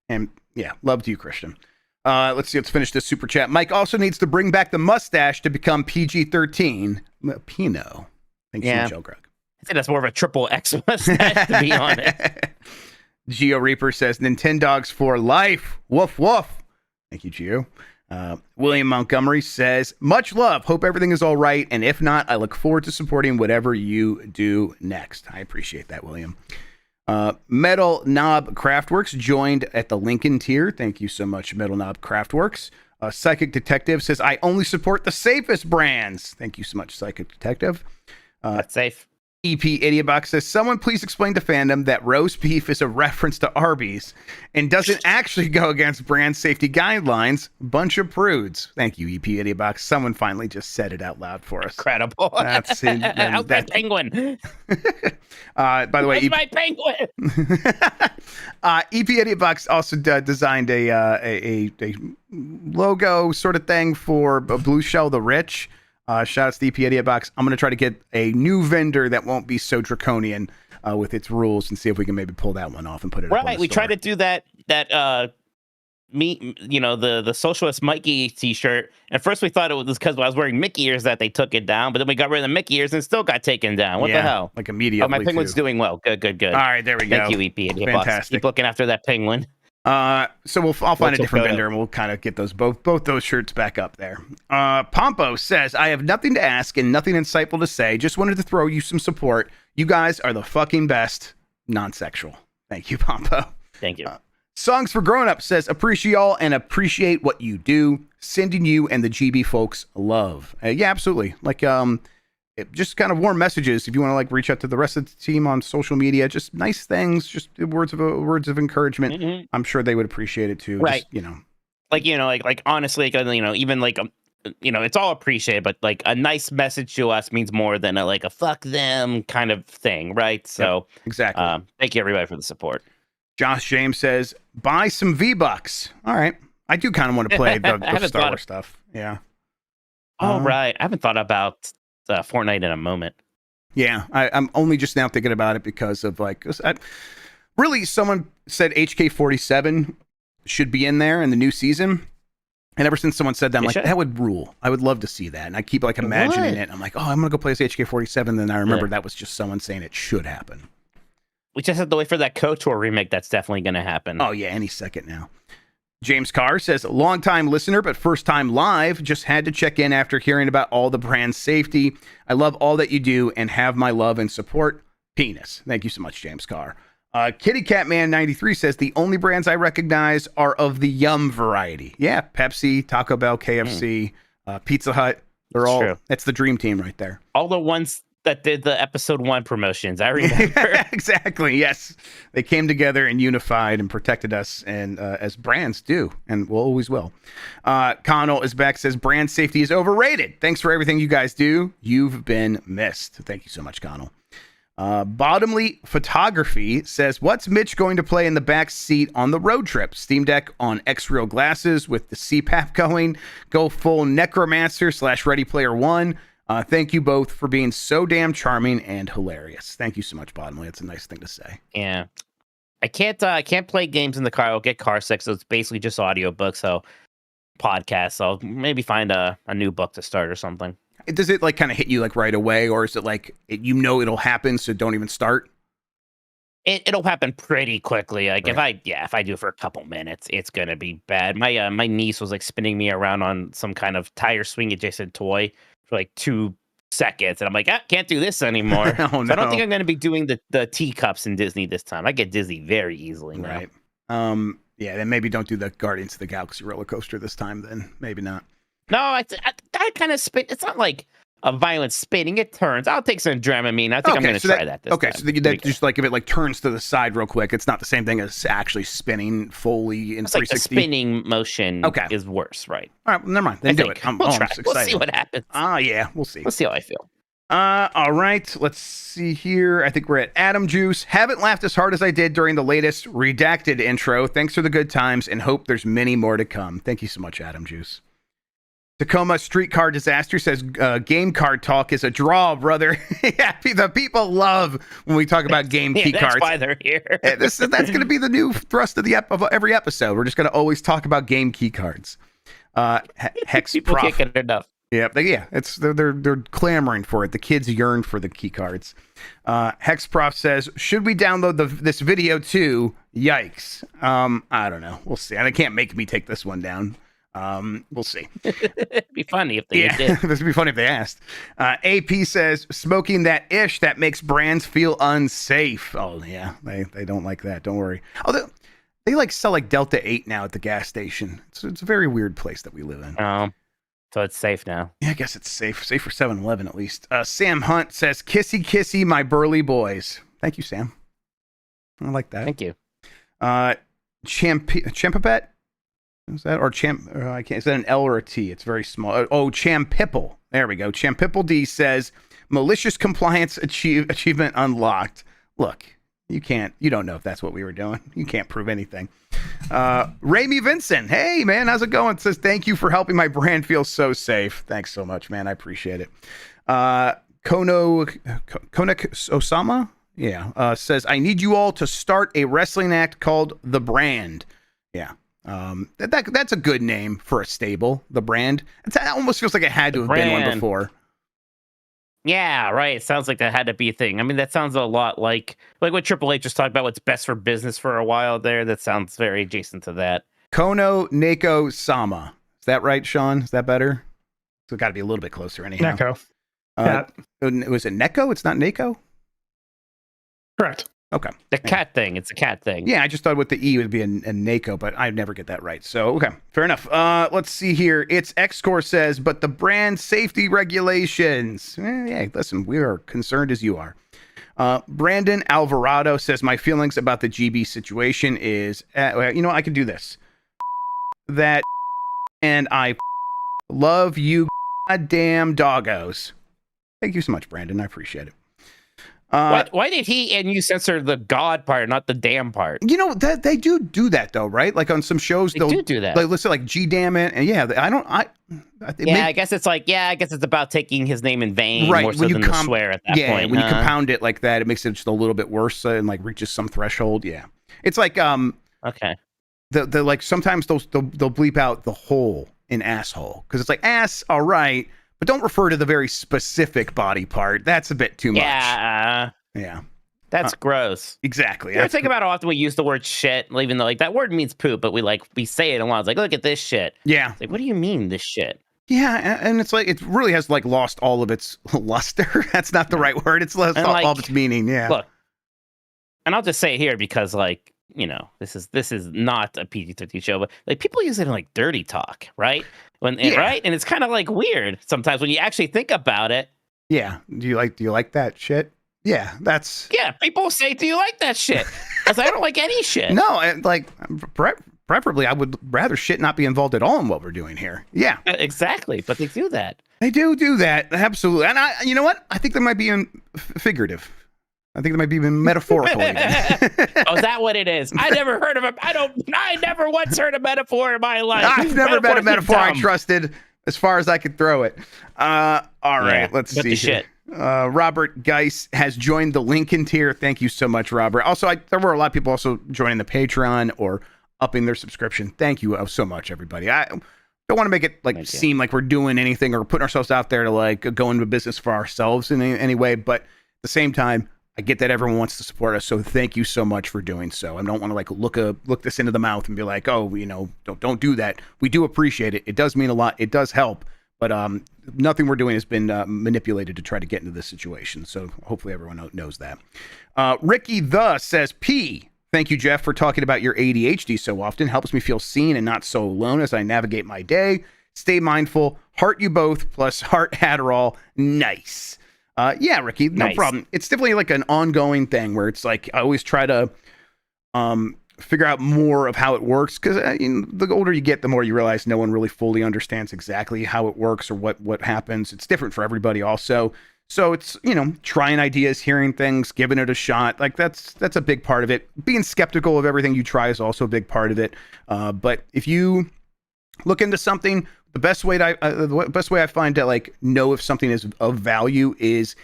and yeah, love to you, Christian. Let's see, let's finish this super chat. Mike also needs to bring back the mustache to become PG-13. Pinot. Thanks so much, El Grug. I think that's more of a triple X mustache, to be honest. Geo Reaper says, Nintendogs for life. Woof, woof. Thank you, Geo. William Montgomery says, much love. Hope everything is all right. And if not, I look forward to supporting whatever you do next. I appreciate that, William. Metal Knob Craftworks joined at the Lincoln tier. Thank you so much, Metal Knob Craftworks. Psychic Detective says, I only support the safest brands. Thank you so much, Psychic Detective. That's safe. EP Idiotbox says, someone please explain to fandom that roast beef is a reference to Arby's and doesn't actually go against brand safety guidelines. Bunch of prudes. Thank you, EP Idiotbox. Someone finally just said it out loud for us. Incredible. That's it. How's my penguin? By the way, my penguin? EP Idiotbox also designed a logo sort of thing for Blue Shell the Rich. Shout out to the EP Idiotbox. I'm going to try to get a new vendor that won't be so draconian with its rules and see if we can maybe pull that one off and put it up on the we store. tried to do that the Socialist Mikey t-shirt. At first we thought it was because I was wearing Mickey ears that they took it down, but then we got rid of the Mickey ears and it still got taken down. What the hell? Like immediately. Oh, my penguin's doing well. Good. All right, there we go. Thank you, EP Idiotbox. Fantastic. Keep looking after that penguin. So I'll find a Let's different go. vendor and we'll kind of get those both those shirts back up there. Pompo says, I have nothing to ask and nothing insightful to say. Just wanted to throw you some support. You guys are the fucking best. Non-sexual. Thank you, Pompo. Thank you. Songs for Grown Up says, appreciate y'all and appreciate what you do. Sending you and the GB folks love. Yeah, absolutely. Like, just kind of warm messages. If you want to like reach out to the rest of the team on social media, just nice things, just words of encouragement. Mhm. I'm sure they would appreciate it too. Right. Just, Like honestly, even like it's all appreciated, but like a nice message to us means more than a fuck them kind of thing, right? So exactly. thank you everybody for the support. Josh James says, buy some V-Bucks. All right. I do kind of want to play the Star Wars stuff. Yeah. Oh, right. I haven't thought about Fortnite in a moment. Yeah. I'm only just now thinking about it because of really someone said HK-47 should be in there in the new season. And ever since someone said that, I'm like, that would rule. I would love to see that. And I keep like imagining it. I'm like, oh, I'm going to go play this HK-47. Then I remember that was just someone saying it should happen. We just have to wait for that KOTOR remake. That's definitely going to happen. Oh, yeah. Any second now. James Carr says, long-time listener, but first-time live. Just had to check in after hearing about all the brand safety. I love all that you do and have my love and support. Penis. Thank you so much, James Carr. Kitty Cat Man 93 says, the only brands I recognize are of the yum variety. Yeah, Pepsi, Taco Bell, KFC, Pizza Hut. They're all, true. That's the dream team right there. All the ones that did the episode 1 promotions. I remember. Exactly. Yes. They came together and unified and protected us, and as brands do, and will always will. Connell is back, says brand safety is overrated. Thanks for everything you guys do. You've been missed. Thank you so much, Connell. Bottomly Photography says, what's Mitch going to play in the back seat on the road trip? Steam Deck on X-Real glasses with the CPAP going. Go full Necromancer / Ready Player One. Thank you both for being so damn charming and hilarious. Thank you so much, Bottomly. That's a nice thing to say. Yeah. I can't play games in the car. I'll get car sick, so it's basically just audiobooks, so podcasts. So I'll maybe find a new book to start or something. Does it like kind of hit you like right away, or is it like it'll happen, so don't even start? It'll happen pretty quickly. Like right. if I do it for a couple minutes, it's gonna be bad. My niece was like spinning me around on some kind of tire swing adjacent toy for like 2 seconds, and I'm like, can't do this anymore. Oh, no. So I don't think I'm gonna be doing the teacups in Disney this time. I get dizzy very easily now. Right. Yeah. Then maybe don't do the Guardians of the Galaxy roller coaster this time. Then maybe not. No, I kind of spin. It's not like a violent spinning. It turns. I'll take some Dramamine. I think I'm going to try that this time. So that just like if it like turns to the side real quick, it's not the same thing as actually spinning fully in 360. Like the spinning motion is worse, right? All right, well, never mind. Then do it. We'll try. We'll see what happens. Yeah, we'll see. We'll see how I feel. All right, let's see here. I think we're at Adam Juice. Haven't laughed as hard as I did during the latest redacted intro. Thanks for the good times and hope there's many more to come. Thank you so much, Adam Juice. Tacoma Streetcar Disaster says game card talk is a draw, brother. Yeah, the people love when we talk about game key cards. That's why they're here. That's going to be the new thrust of every episode. We're just going to always talk about game key cards. Hex people Prof. can't get enough. Yeah, they're clamoring for it. The kids yearn for the key cards. Hex Prof says, should we download this video too? Yikes. I don't know. We'll see. And they can't make me take this one down. We'll see. It'd be funny if they did. This would be funny if they asked. AP says, smoking that ish that makes brands feel unsafe. Oh yeah, they don't like that. Don't worry. Oh, they like sell like Delta 8 now at the gas station. It's a very weird place that we live in. So it's safe now. Yeah, I guess it's safe. Safe for 7-Eleven at least. Sam Hunt says, kissy kissy my burly boys. Thank you, Sam. I like that. Thank you. Champapet? Is that or Champ? I can't. Is that an L or a T? It's very small. Oh, Champipple. There we go. Champipple D says malicious compliance achievement unlocked. Look, you don't know if that's what we were doing. You can't prove anything. Ramy Vincent. Hey man, how's it going? Says thank you for helping my brand feel so safe. Thanks so much, man. I appreciate it. Konak Osama. Yeah. Says I need you all to start a wrestling act called The Brand. Yeah. That's a good name for a stable. The Brand. That almost feels like it had to have been one before. Yeah, right. It sounds like that had to be a thing. I mean, that sounds a lot like what Triple H just talked about. What's best for business for a while there. That sounds very adjacent to that. Kono Neko Sama. Is that right, Sean? Is that better? So it got to be a little bit closer anyhow. Neko. Uh, Cat. was it Neko? It's not Neko? Correct. Okay. The cat thing. It's a cat thing. Yeah, I just thought with the E would be a Neko, but I'd never get that right. So, okay, fair enough. Let's see here. It's X-Core says, but the brand safety regulations. Yeah, listen, we are concerned as you are. Brandon Alvarado says, my feelings about the GB situation is, you know, I can do this. That and I love you goddamn doggos. Thank you so much, Brandon. I appreciate it. Why did he and you censor the God part, not the damn part? You know that they do that though, right? Like on some shows, They do that. Like, let's say like G damn it, and I guess it's like I guess it's about taking his name in vain, right? more so than the swear at that point. When you compound it like that, it makes it just a little bit worse and like reaches some threshold. Yeah, it's like okay. The like sometimes they'll bleep out the whole in asshole because it's like ass, all right. But don't refer to the very specific body part. That's a bit too much. Yeah. That's gross. Exactly. You ever think about how often we use the word shit, even though like that word means poop, but we say it a lot. It's like, look at this shit. Yeah. It's like, what do you mean this shit? Yeah, and it's like it really has like lost all of its luster. That's not the right word. It's lost all of its meaning. Yeah. Look, and I'll just say it here because like, you know, this is not a PG-13 show, but like people use it in like dirty talk, right? Right? And it's kind of like weird sometimes when you actually think about it. Yeah. Do you like that shit? Yeah, people say, do you like that shit? I was like, I don't like any shit. No, preferably I would rather shit not be involved at all in what we're doing here. Yeah. Exactly, but they do that. They do that. Absolutely. And you know what? I think they might be figurative. I think it might be even metaphorical. Even. Oh, is that what it is? I never heard of it. I never once heard a metaphor in my life. I've never met a metaphor I trusted as far as I could throw it. All right, let's see. Shit. Robert Geis has joined the Lincoln tier. Thank you so much, Robert. Also, there were a lot of people also joining the Patreon or upping their subscription. Thank you so much, everybody. I don't want to make it seem like we're doing anything or putting ourselves out there to like go into business for ourselves in any way, but at the same time, I get that everyone wants to support us, so thank you so much for doing so. I don't want to like look this into the mouth and be like, oh, you know, don't do that. We do appreciate it. It does mean a lot. It does help, but nothing we're doing has been manipulated to try to get into this situation. So hopefully everyone knows that. Ricky says, P. Thank you, Jeff, for talking about your ADHD so often. Helps me feel seen and not so alone as I navigate my day. Stay mindful. Heart you both plus heart Adderall. Nice. Yeah, Ricky, no problem. It's definitely like an ongoing thing where it's like I always try to figure out more of how it works because the older you get, the more you realize no one really fully understands exactly how it works or what happens. It's different for everybody also. So it's, you know, trying ideas, hearing things, giving it a shot. Like that's a big part of it. Being skeptical of everything you try is also a big part of it. But if you look into something, the best way I find to like know if something is of value is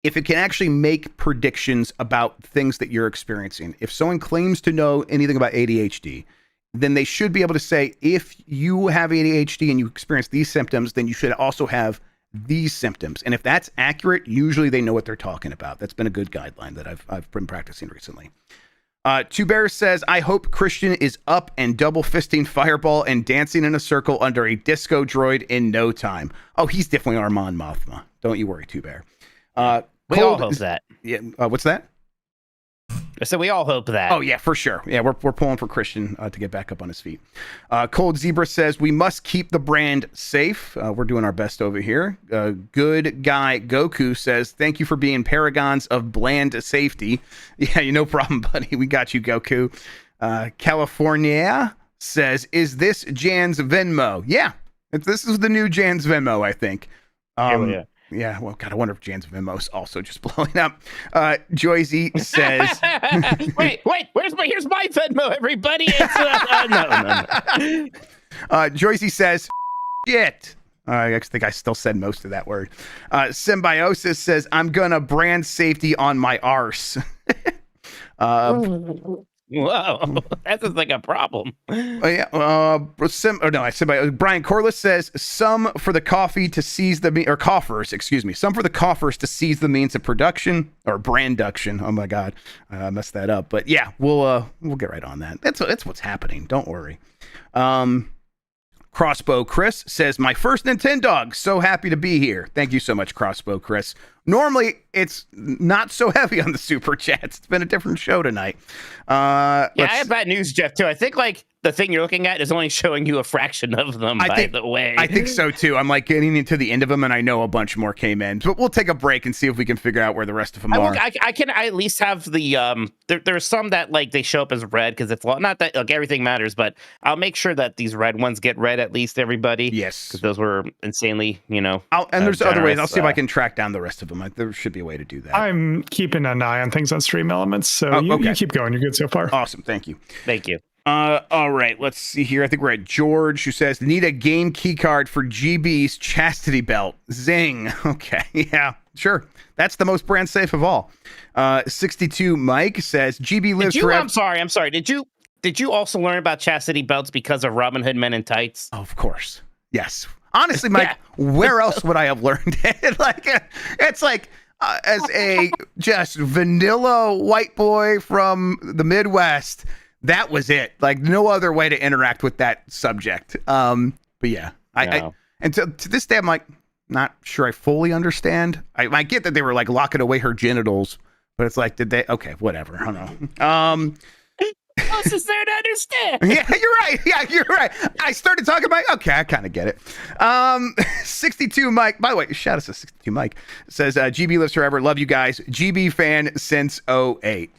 if it can actually make predictions about things that you're experiencing. If someone claims to know anything about ADHD, then they should be able to say, if you have ADHD and you experience these symptoms, then you should also have these symptoms. And if that's accurate, usually they know what they're talking about. That's been a good guideline that I've been practicing recently. Two Bears says, I hope Christian is up and double fisting Fireball and dancing in a circle under a disco droid in no time. Oh, he's definitely Armand Mothma. Don't you worry, Two Bear. We all hope that. Yeah. What's that? I said we all hope that. Oh yeah, for sure. Yeah, we're pulling for Christian to get back up on his feet. Cold Zebra says we must keep the brand safe. We're doing our best over here. Good guy Goku says thank you for being paragons of bland safety. Yeah, no problem, buddy. We got you, Goku. California says, is this Jan's Venmo? Yeah, this is the new Jan's Venmo, I think. Yeah. Yeah, well, God, I wonder if Jan's Venmo's also just blowing up. Joyzy says... wait, here's my Venmo, everybody. It's, no. Joyzy says, shit. I think I still said most of that word. Symbiosis says, I'm gonna brand safety on my arse. Whoa, that sounds like a problem. Yeah. I said Brian Corliss says some for the coffee to seize the or coffers, excuse me. Some for the coffers to seize the means of production or branduction. Oh my God, I messed that up. But yeah, we'll get right on that. That's what's happening. Don't worry. Crossbow Chris says, my first Nintendog. So happy to be here. Thank you so much, Crossbow Chris. Normally, it's not so heavy on the super chats. It's been a different show tonight. I have bad news, Jeff, too. I think, like, the thing you're looking at is only showing you a fraction of them, by the way. I think so, too. I'm, like, getting into the end of them, and I know a bunch more came in. But we'll take a break and see if we can figure out where the rest of them are. I can at least have the... There's some that, like, they show up as red, because it's... Not that, like, everything matters, but I'll make sure that these red ones get red, at least, everybody. Yes. Because those were insanely, and there's other ways. I'll see if I can track down the rest of them. There should be a way to do that. I'm keeping an eye on things on Stream Elements, so you keep going. You're good so far. Awesome. Thank you. Thank you. All right, let's see here. I think we're at George, who says, need a game key card for GB's chastity belt. Zing. Okay, yeah, sure. That's the most brand safe of all. 62 Mike says, GB lives forever. I'm sorry. Did you also learn about chastity belts because of Robin Hood Men in Tights? Oh, of course. Yes. Honestly, Mike, where else would I have learned it? It's like, as a just vanilla white boy from the Midwest, that was it. Like, no other way to interact with that subject. But yeah, and to this day, I'm like, not sure I fully understand. I get that they were like locking away her genitals, but it's like, did they? Okay, whatever. I don't know. What's there to understand? Yeah, you're right. Yeah, you're right. I started talking about, okay, I kind of get it. 62 Mike, by the way, shout out to 62 Mike, says, GB lives forever. Love you guys. GB fan since 08.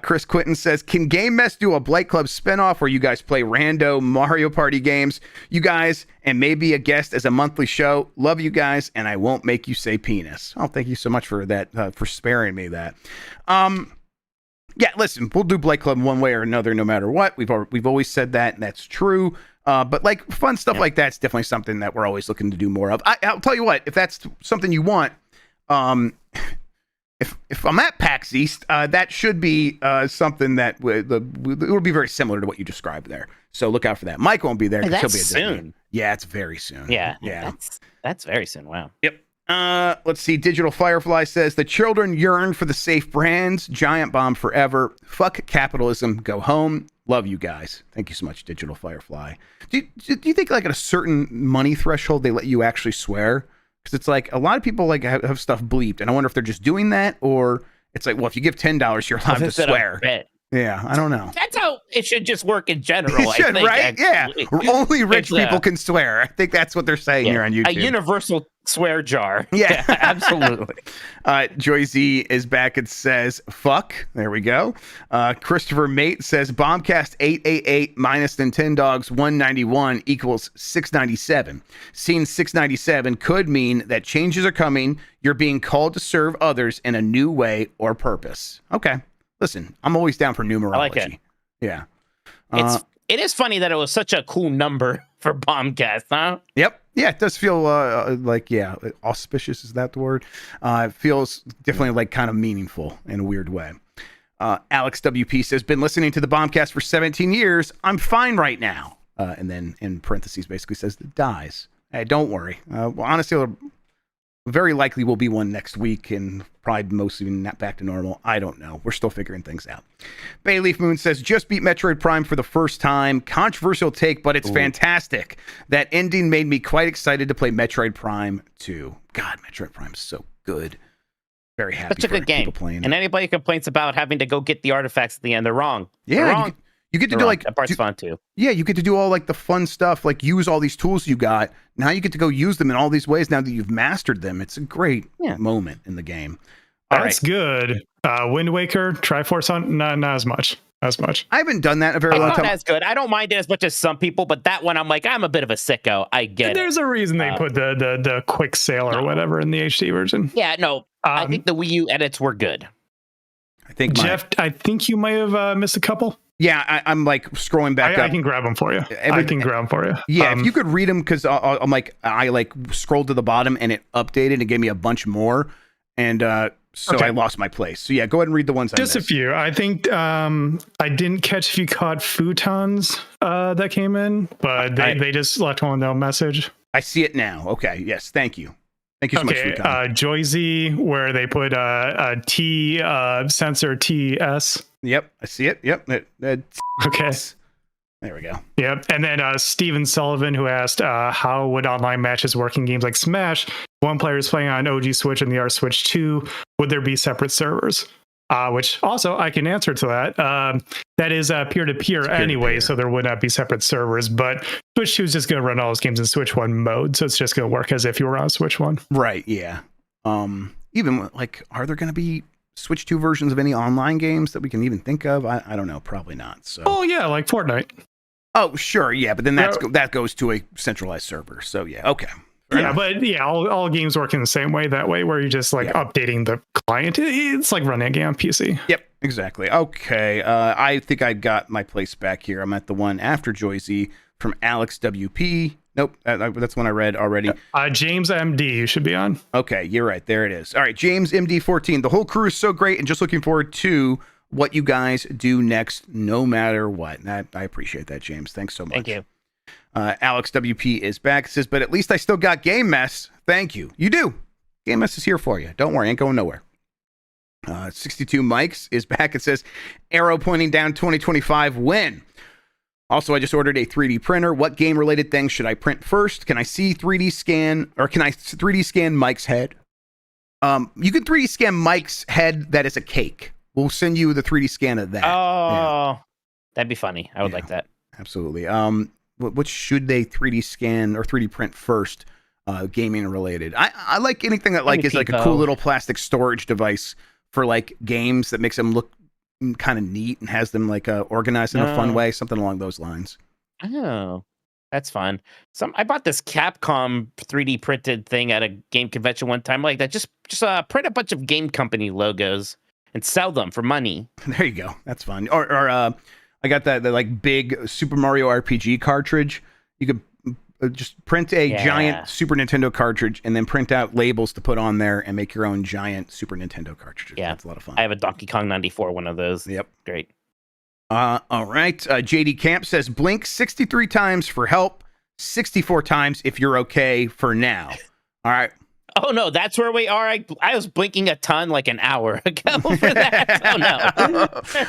Chris Quinton says, can Game Mess do a Blight Club spinoff where you guys play rando Mario Party games? You guys, and maybe a guest as a monthly show. Love you guys, and I won't make you say penis. Oh, thank you so much for that, for sparing me that. Yeah, listen, we'll do Blight Club one way or another, no matter what. We've always said that, and that's true. But like fun stuff like that's definitely something that we're always looking to do more of. I'll tell you what, if that's something you want, if I'm at PAX East, that should be something that it will be very similar to what you described there. So look out for that. Mike won't be there. That's he'll be soon. Yeah, it's very soon. Yeah. That's very soon. Wow. Yep. Let's see. Digital Firefly says the children yearn for the safe brands. Giant bomb forever. Fuck capitalism. Go home. Love you guys. Thank you so much, Digital Firefly. Do you think like at a certain money threshold they let you actually swear? Because it's like a lot of people like have stuff bleeped, and I wonder if they're just doing that, or it's like, well, if you give $10, you're allowed to swear. Yeah, I don't know. That's how it should just work in general. It should, I think, right? actually. Yeah. Only rich people can swear. I think that's what they're saying here on YouTube. A universal swear jar. Yeah, absolutely. Joy Z is back and says, fuck. There we go. Christopher Mate says, Bombcast 888 minus Nintendogs 191 equals 697. Scene 697 could mean that changes are coming. You're being called to serve others in a new way or purpose. Okay. Listen, I'm always down for numerology. I like it. Yeah. It is funny that it was such a cool number for Bombcast, huh? Yep. Yeah, it does feel like, auspicious. Is that the word? It feels definitely like kind of meaningful in a weird way. Alex WP says, been listening to the Bombcast for 17 years. I'm fine right now. And then in parentheses basically says it dies. Hey, don't worry. Well, honestly, very likely will be one next week and probably mostly not back to normal. I don't know. We're still figuring things out. Bayleaf Moon says, just beat Metroid Prime for the first time. Controversial take, but it's fantastic. That ending made me quite excited to play Metroid Prime 2. God, Metroid Prime is so good. Very happy. Such a good game. And anybody complains about having to go get the artifacts at the end, they're wrong. Yeah, they're wrong. You get to do like that part's fun too. Yeah, you get to do all like the fun stuff, like use all these tools you got. Now you get to go use them in all these ways now that you've mastered them. It's a great moment in the game. That's good. Wind Waker, Triforce Hunt, not as much. I haven't done that in a very long time. Not as good. I don't mind it as much as some people, but that one I'm like, I'm a bit of a sicko. I get it. There's a reason they put the quick sale or whatever in the HD version. Yeah, no. I think the Wii U edits were good. I think Jeff, I think you might have missed a couple. Yeah, I'm like scrolling back up. I can grab them for you. Yeah, if you could read them, because I'm like, I like scrolled to the bottom and it updated and gave me a bunch more. And so Okay. I lost my place. So yeah, go ahead and read the ones I Just a missed. few. I think I didn't catch if you caught futons that came in, but they just left one no message. I see it now. Okay, yes, thank you. Thank you so much, Okay, Futon. Joyzy, where they put a T sensor TS. Yep, I see it. Yep. Okay. There we go. Yep. And then Steven Sullivan, who asked how would online matches work in games like Smash? One player is playing on OG Switch and the R Switch 2. Would there be separate servers? Which also I can answer to that. That is peer-to-peer anyway, so there would not be separate servers. But Switch 2 is just going to run all those games in Switch 1 mode, so it's just going to work as if you were on Switch 1. Right, yeah. Even like, are there going to be Switch 2 versions of any online games that we can even think of? I don't know. Probably not. So. Oh, yeah, like Fortnite. Oh, sure, yeah, but then that goes to a centralized server. So yeah, okay. Fair enough. But yeah, all games work in the same way that way, where you're just like updating the client. It's like running a game on PC. Yep, exactly. Okay, I think I got my place back here. I'm at the one after Joyzy from Alex WP. Nope, that's one I read already. James MD, you should be on. Okay, you're right. There it is. All right, James MD14. The whole crew is so great, and just looking forward to what you guys do next, no matter what. I appreciate that, James. Thanks so much. Thank you. Alex WP is back. Says, but at least I still got Game Mess. Thank you. You do. Game Mess is here for you. Don't worry, ain't going nowhere. 62 Mikes is back. It says, arrow pointing down 2025 win. Also, I just ordered a 3D printer. What game-related things should I print first? Can I see 3D scan, or can I 3D scan Mike's head? You can 3D scan Mike's head that is a cake. We'll send you the 3D scan of that. Oh, that'd be funny. I would like that. Absolutely. What should they 3D scan or 3D print first? Gaming related. I like anything that like is like a cool little plastic storage device for like games that makes them look kind of neat and has them like organized in a fun way. Something along those lines. Oh, that's fun. I bought this Capcom 3D printed thing at a game convention one time like that. Just print a bunch of game company logos and sell them for money. There you go. That's fun. Or I got the like big Super Mario RPG cartridge. You could just print a giant Super Nintendo cartridge and then print out labels to put on there and make your own giant Super Nintendo cartridges. Yeah, that's a lot of fun. I have a Donkey Kong 94, one of those. Yep. Great. All right. JD Camp says blink 63 times for help, 64 times if you're okay for now. All right. Oh, no, that's where we are. I was blinking a ton like an hour ago for that. Oh, no.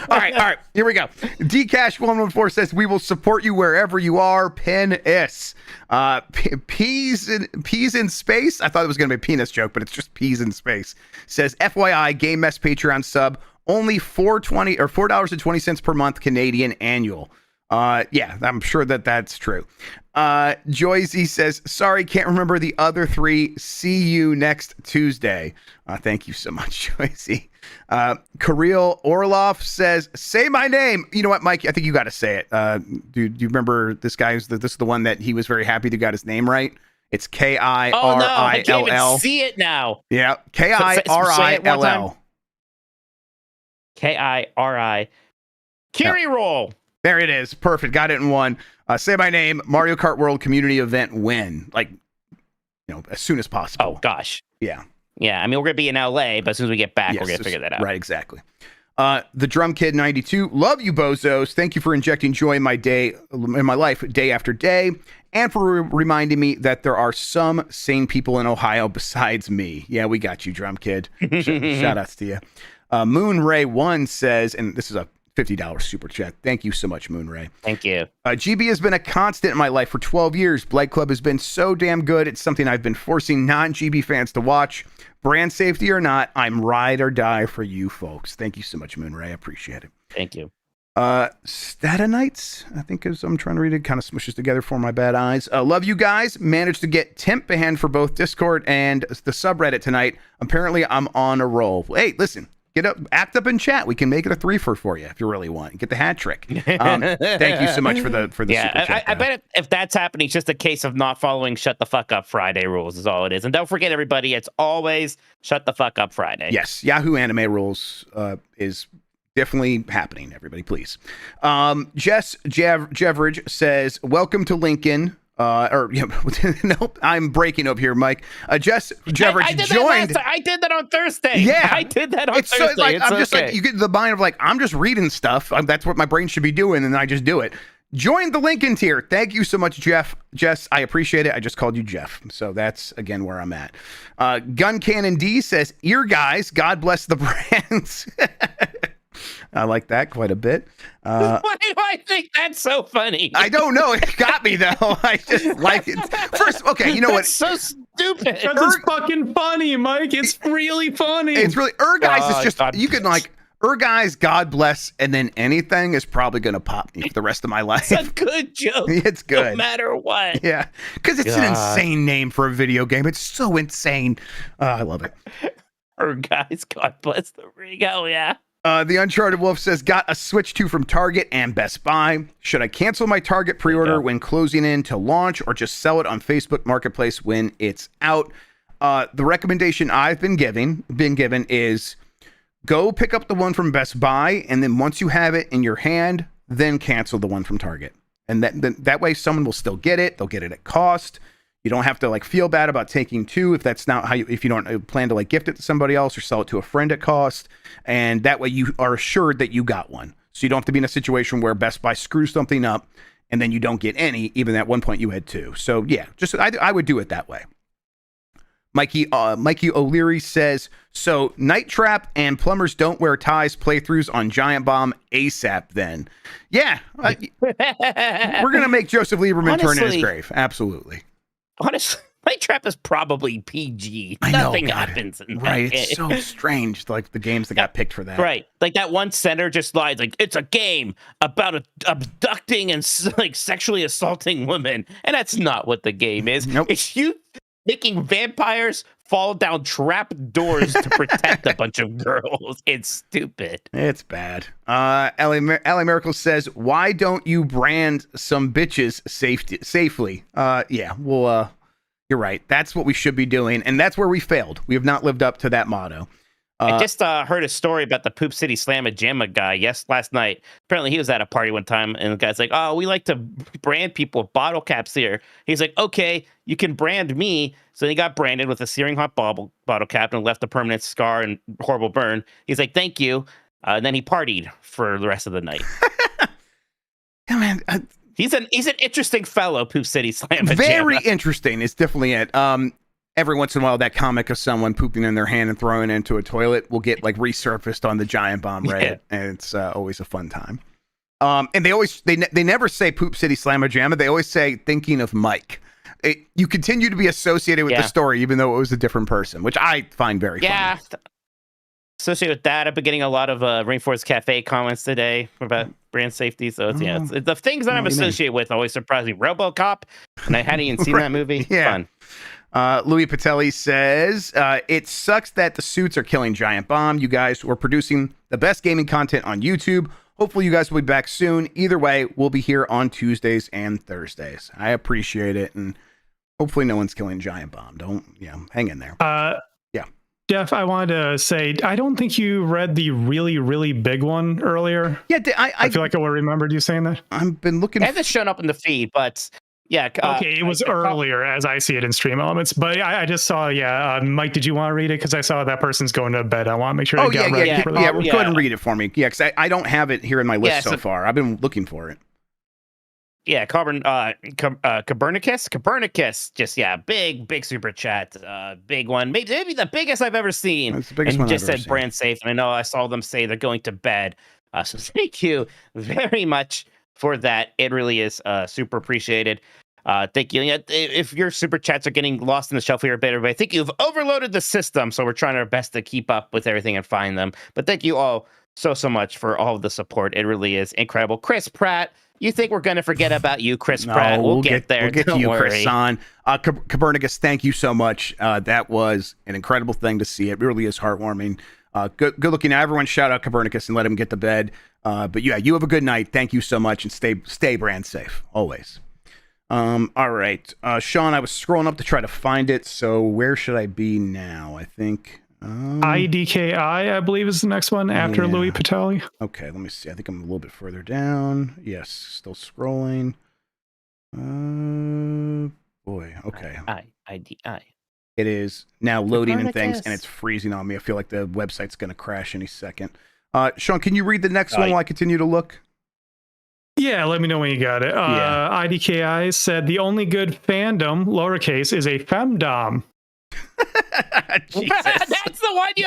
All right. Here we go. Dcash114 says, we will support you wherever you are. Penis. Peas in space. I thought it was going to be a penis joke, but it's just peas in space. Says, FYI, Game Mess Patreon sub, only $4.20 per month Canadian annual. Yeah, I'm sure that's true. Joyzy says, sorry, can't remember the other three. See you next Tuesday. Thank you so much, Joyzy. Kirill Orlov says, say my name. You know what, Mike? I think you got to say it. Do you remember this guy? This is the one that he was very happy to got his name right. It's K-I-R-I-L-L. Oh, no, I can't even see it now. Yeah, K-I-R-I-L-L. K-I-R-I. Kiri roll. There it is. Perfect. Got it in one. Say my name. Mario Kart World Community Event win. Like, as soon as possible. Oh, gosh. Yeah. Yeah. I mean, we're going to be in LA, but as soon as we get back, we're going to figure that out. Right. Exactly. The Drum Kid 92. Love you, bozos. Thank you for injecting joy in my life day after day, and for reminding me that there are some sane people in Ohio besides me. Yeah, we got you, Drum Kid. Shout outs to you. Moonray1 says, and this is a $50 super chat. Thank you so much, Moonray. Thank you. GB has been a constant in my life for 12 years. Blight Club has been so damn good. It's something I've been forcing non-GB fans to watch. Brand safety or not, I'm ride or die for you folks. Thank you so much, Moonray. I appreciate it. Thank you. Statanites, I think as I'm trying to read it, kind of smushes together for my bad eyes. Love you guys. Managed to get temp banned for both Discord and the subreddit tonight. Apparently, I'm on a roll. Hey, listen. Get up, act up in chat. We can make it a 3-for for you if you really want. Get the hat trick. Thank you so much for the super chat. I bet if that's happening, it's just a case of not following Shut the Fuck Up Friday rules is all it is. And don't forget, everybody, it's always Shut the Fuck Up Friday. Yes, Yahoo Anime Rules is definitely happening. Everybody, please. Jess Jeveridge says, "Welcome to Lincoln. Nope, I'm breaking up here, Mike. Jeff I did joined. I did that on Thursday. Yeah, I did that on It's so Thursday. like It's I'm just okay. like you get the mind of like I'm just reading stuff. That's what my brain should be doing, and I just do it. Join the link in tier. Thank you so much, Jess, I appreciate it. I just called you Jeff, so that's again where I'm at. Gun Cannon D says, "Ear guys, God bless the brands." I like that quite a bit. Why do I think that's so funny? I don't know. It got me though. I just like it. First, okay, you know what? That's so stupid. That's fucking funny, Mike. It's really funny. It's really guys. It's just God. you can like guys, God bless, and then anything is probably gonna pop me for the rest of my life. It's a good joke. It's good. No matter what. Yeah, because it's an insane name for a video game. It's so insane. I love it. Guys, God bless the ring. Hell yeah. The Uncharted Wolf says, got a Switch 2 from Target and Best Buy. Should I cancel my Target pre-order when closing in to launch or just sell it on Facebook Marketplace when it's out? The recommendation I've been given is go pick up the one from Best Buy, and then once you have it in your hand, then cancel the one from Target. And that way someone will still get it. They'll get it at cost. You don't have to like feel bad about taking two if that's not how if you don't plan to like gift it to somebody else or sell it to a friend at cost. And that way you are assured that you got one. So you don't have to be in a situation where Best Buy screws something up and then you don't get any, even at one point you had two. So yeah, just I would do it that way. Mikey O'Leary says, so Night Trap and Plumbers Don't Wear Ties playthroughs on Giant Bomb ASAP then. Yeah, we're going to make Joseph Lieberman turn in his grave. Absolutely. Honestly, Night Trap is probably PG. I know, Nothing God. happens in that Right, game. it's so strange, like the games that got picked for that. Right, like that one center just lied, like it's a game about abducting and like sexually assaulting women, and that's not what the game is. Nope. It's you making vampires fall down trap doors to protect a bunch of girls. It's stupid. It's bad. Ellie Miracle says, why don't you brand some bitches safely? Yeah, well, you're right. That's what we should be doing, and that's where we failed. We have not lived up to that motto. I just heard a story about the Poop City Slamma Jamma guy. Last night. Apparently, he was at a party one time, and the guy's like, "Oh, we like to brand people with bottle caps here." He's like, "Okay, you can brand me." So he got branded with a searing hot bottle cap and left a permanent scar and horrible burn. He's like, "Thank you," and then he partied for the rest of the night. Yeah, man, he's an interesting fellow, Poop City Slamma. Very Jamma. interesting. It's definitely it. Every once in a while, that comic of someone pooping in their hand and throwing it into a toilet will get like resurfaced on the Giant Bomb Reddit, and it's always a fun time. And they never say Poop City Slamma Jamma. They always say thinking of Mike. You continue to be associated with the story, even though it was a different person, which I find very funny. Associated with that, I've been getting a lot of Rainforest Cafe comments today about brand safety. So it's, it's the things that I'm associated with always surprise me. RoboCop, and I hadn't even seen that movie. Yeah. Fun. Louis Patelli says, it sucks that the suits are killing Giant Bomb. You guys were producing the best gaming content on YouTube. Hopefully you guys will be back soon. Either way, we'll be here on Tuesdays and Thursdays. I appreciate it. And hopefully no one's killing Giant Bomb. Hang in there. Yeah. Jeff, I wanted to say, I don't think you read the really, really big one earlier. Yeah, I feel like I remembered you saying that. I've been looking. It hasn't shown up in the feed, but yeah. Okay, it was earlier as I see it in Stream Elements, but I just saw, Mike, did you want to read it? Because I saw that person's going to bed. I want to make sure. Go ahead and read it for me. Yeah, because I don't have it here in my list so far. I've been looking for it. Yeah, Copernicus, just big super chat, big one, maybe the biggest I've ever seen. That's the biggest and one just I've ever said seen. brand safe, and I know I saw them say they're going to bed. So thank you very much for that. It really is super appreciated. Thank you. If your super chats are getting lost in the shuffle here a bit, everybody, I think you've overloaded the system, so we're trying our best to keep up with everything and find them. But thank you all so much for all of the support. It really is incredible. Chris Pratt. You think we're going to forget about you, Chris Pratt? We'll get there. We'll get to you, worry. Chris Son. Copernicus, thank you so much. That was an incredible thing to see. It really is heartwarming. Good looking. Everyone shout out Copernicus and let him get to bed. But yeah, you have a good night. Thank you so much, and stay brand safe always. All right, Sean, I was scrolling up to try to find it. So where should I be now? I think IDKI, I believe, is the next one after Louis Patelli. Okay, let me see. I think I'm a little bit further down. Yes, still scrolling. Boy. Okay. IDI. It is now loading and things, and Copernicus. it's freezing on me. I feel like the website's going to crash any second. Sean, can you read the next one while I continue to look? Yeah, let me know when you got it. Yeah. IDKI said the only good fandom, lowercase, is a femdom. Jesus. That's the one you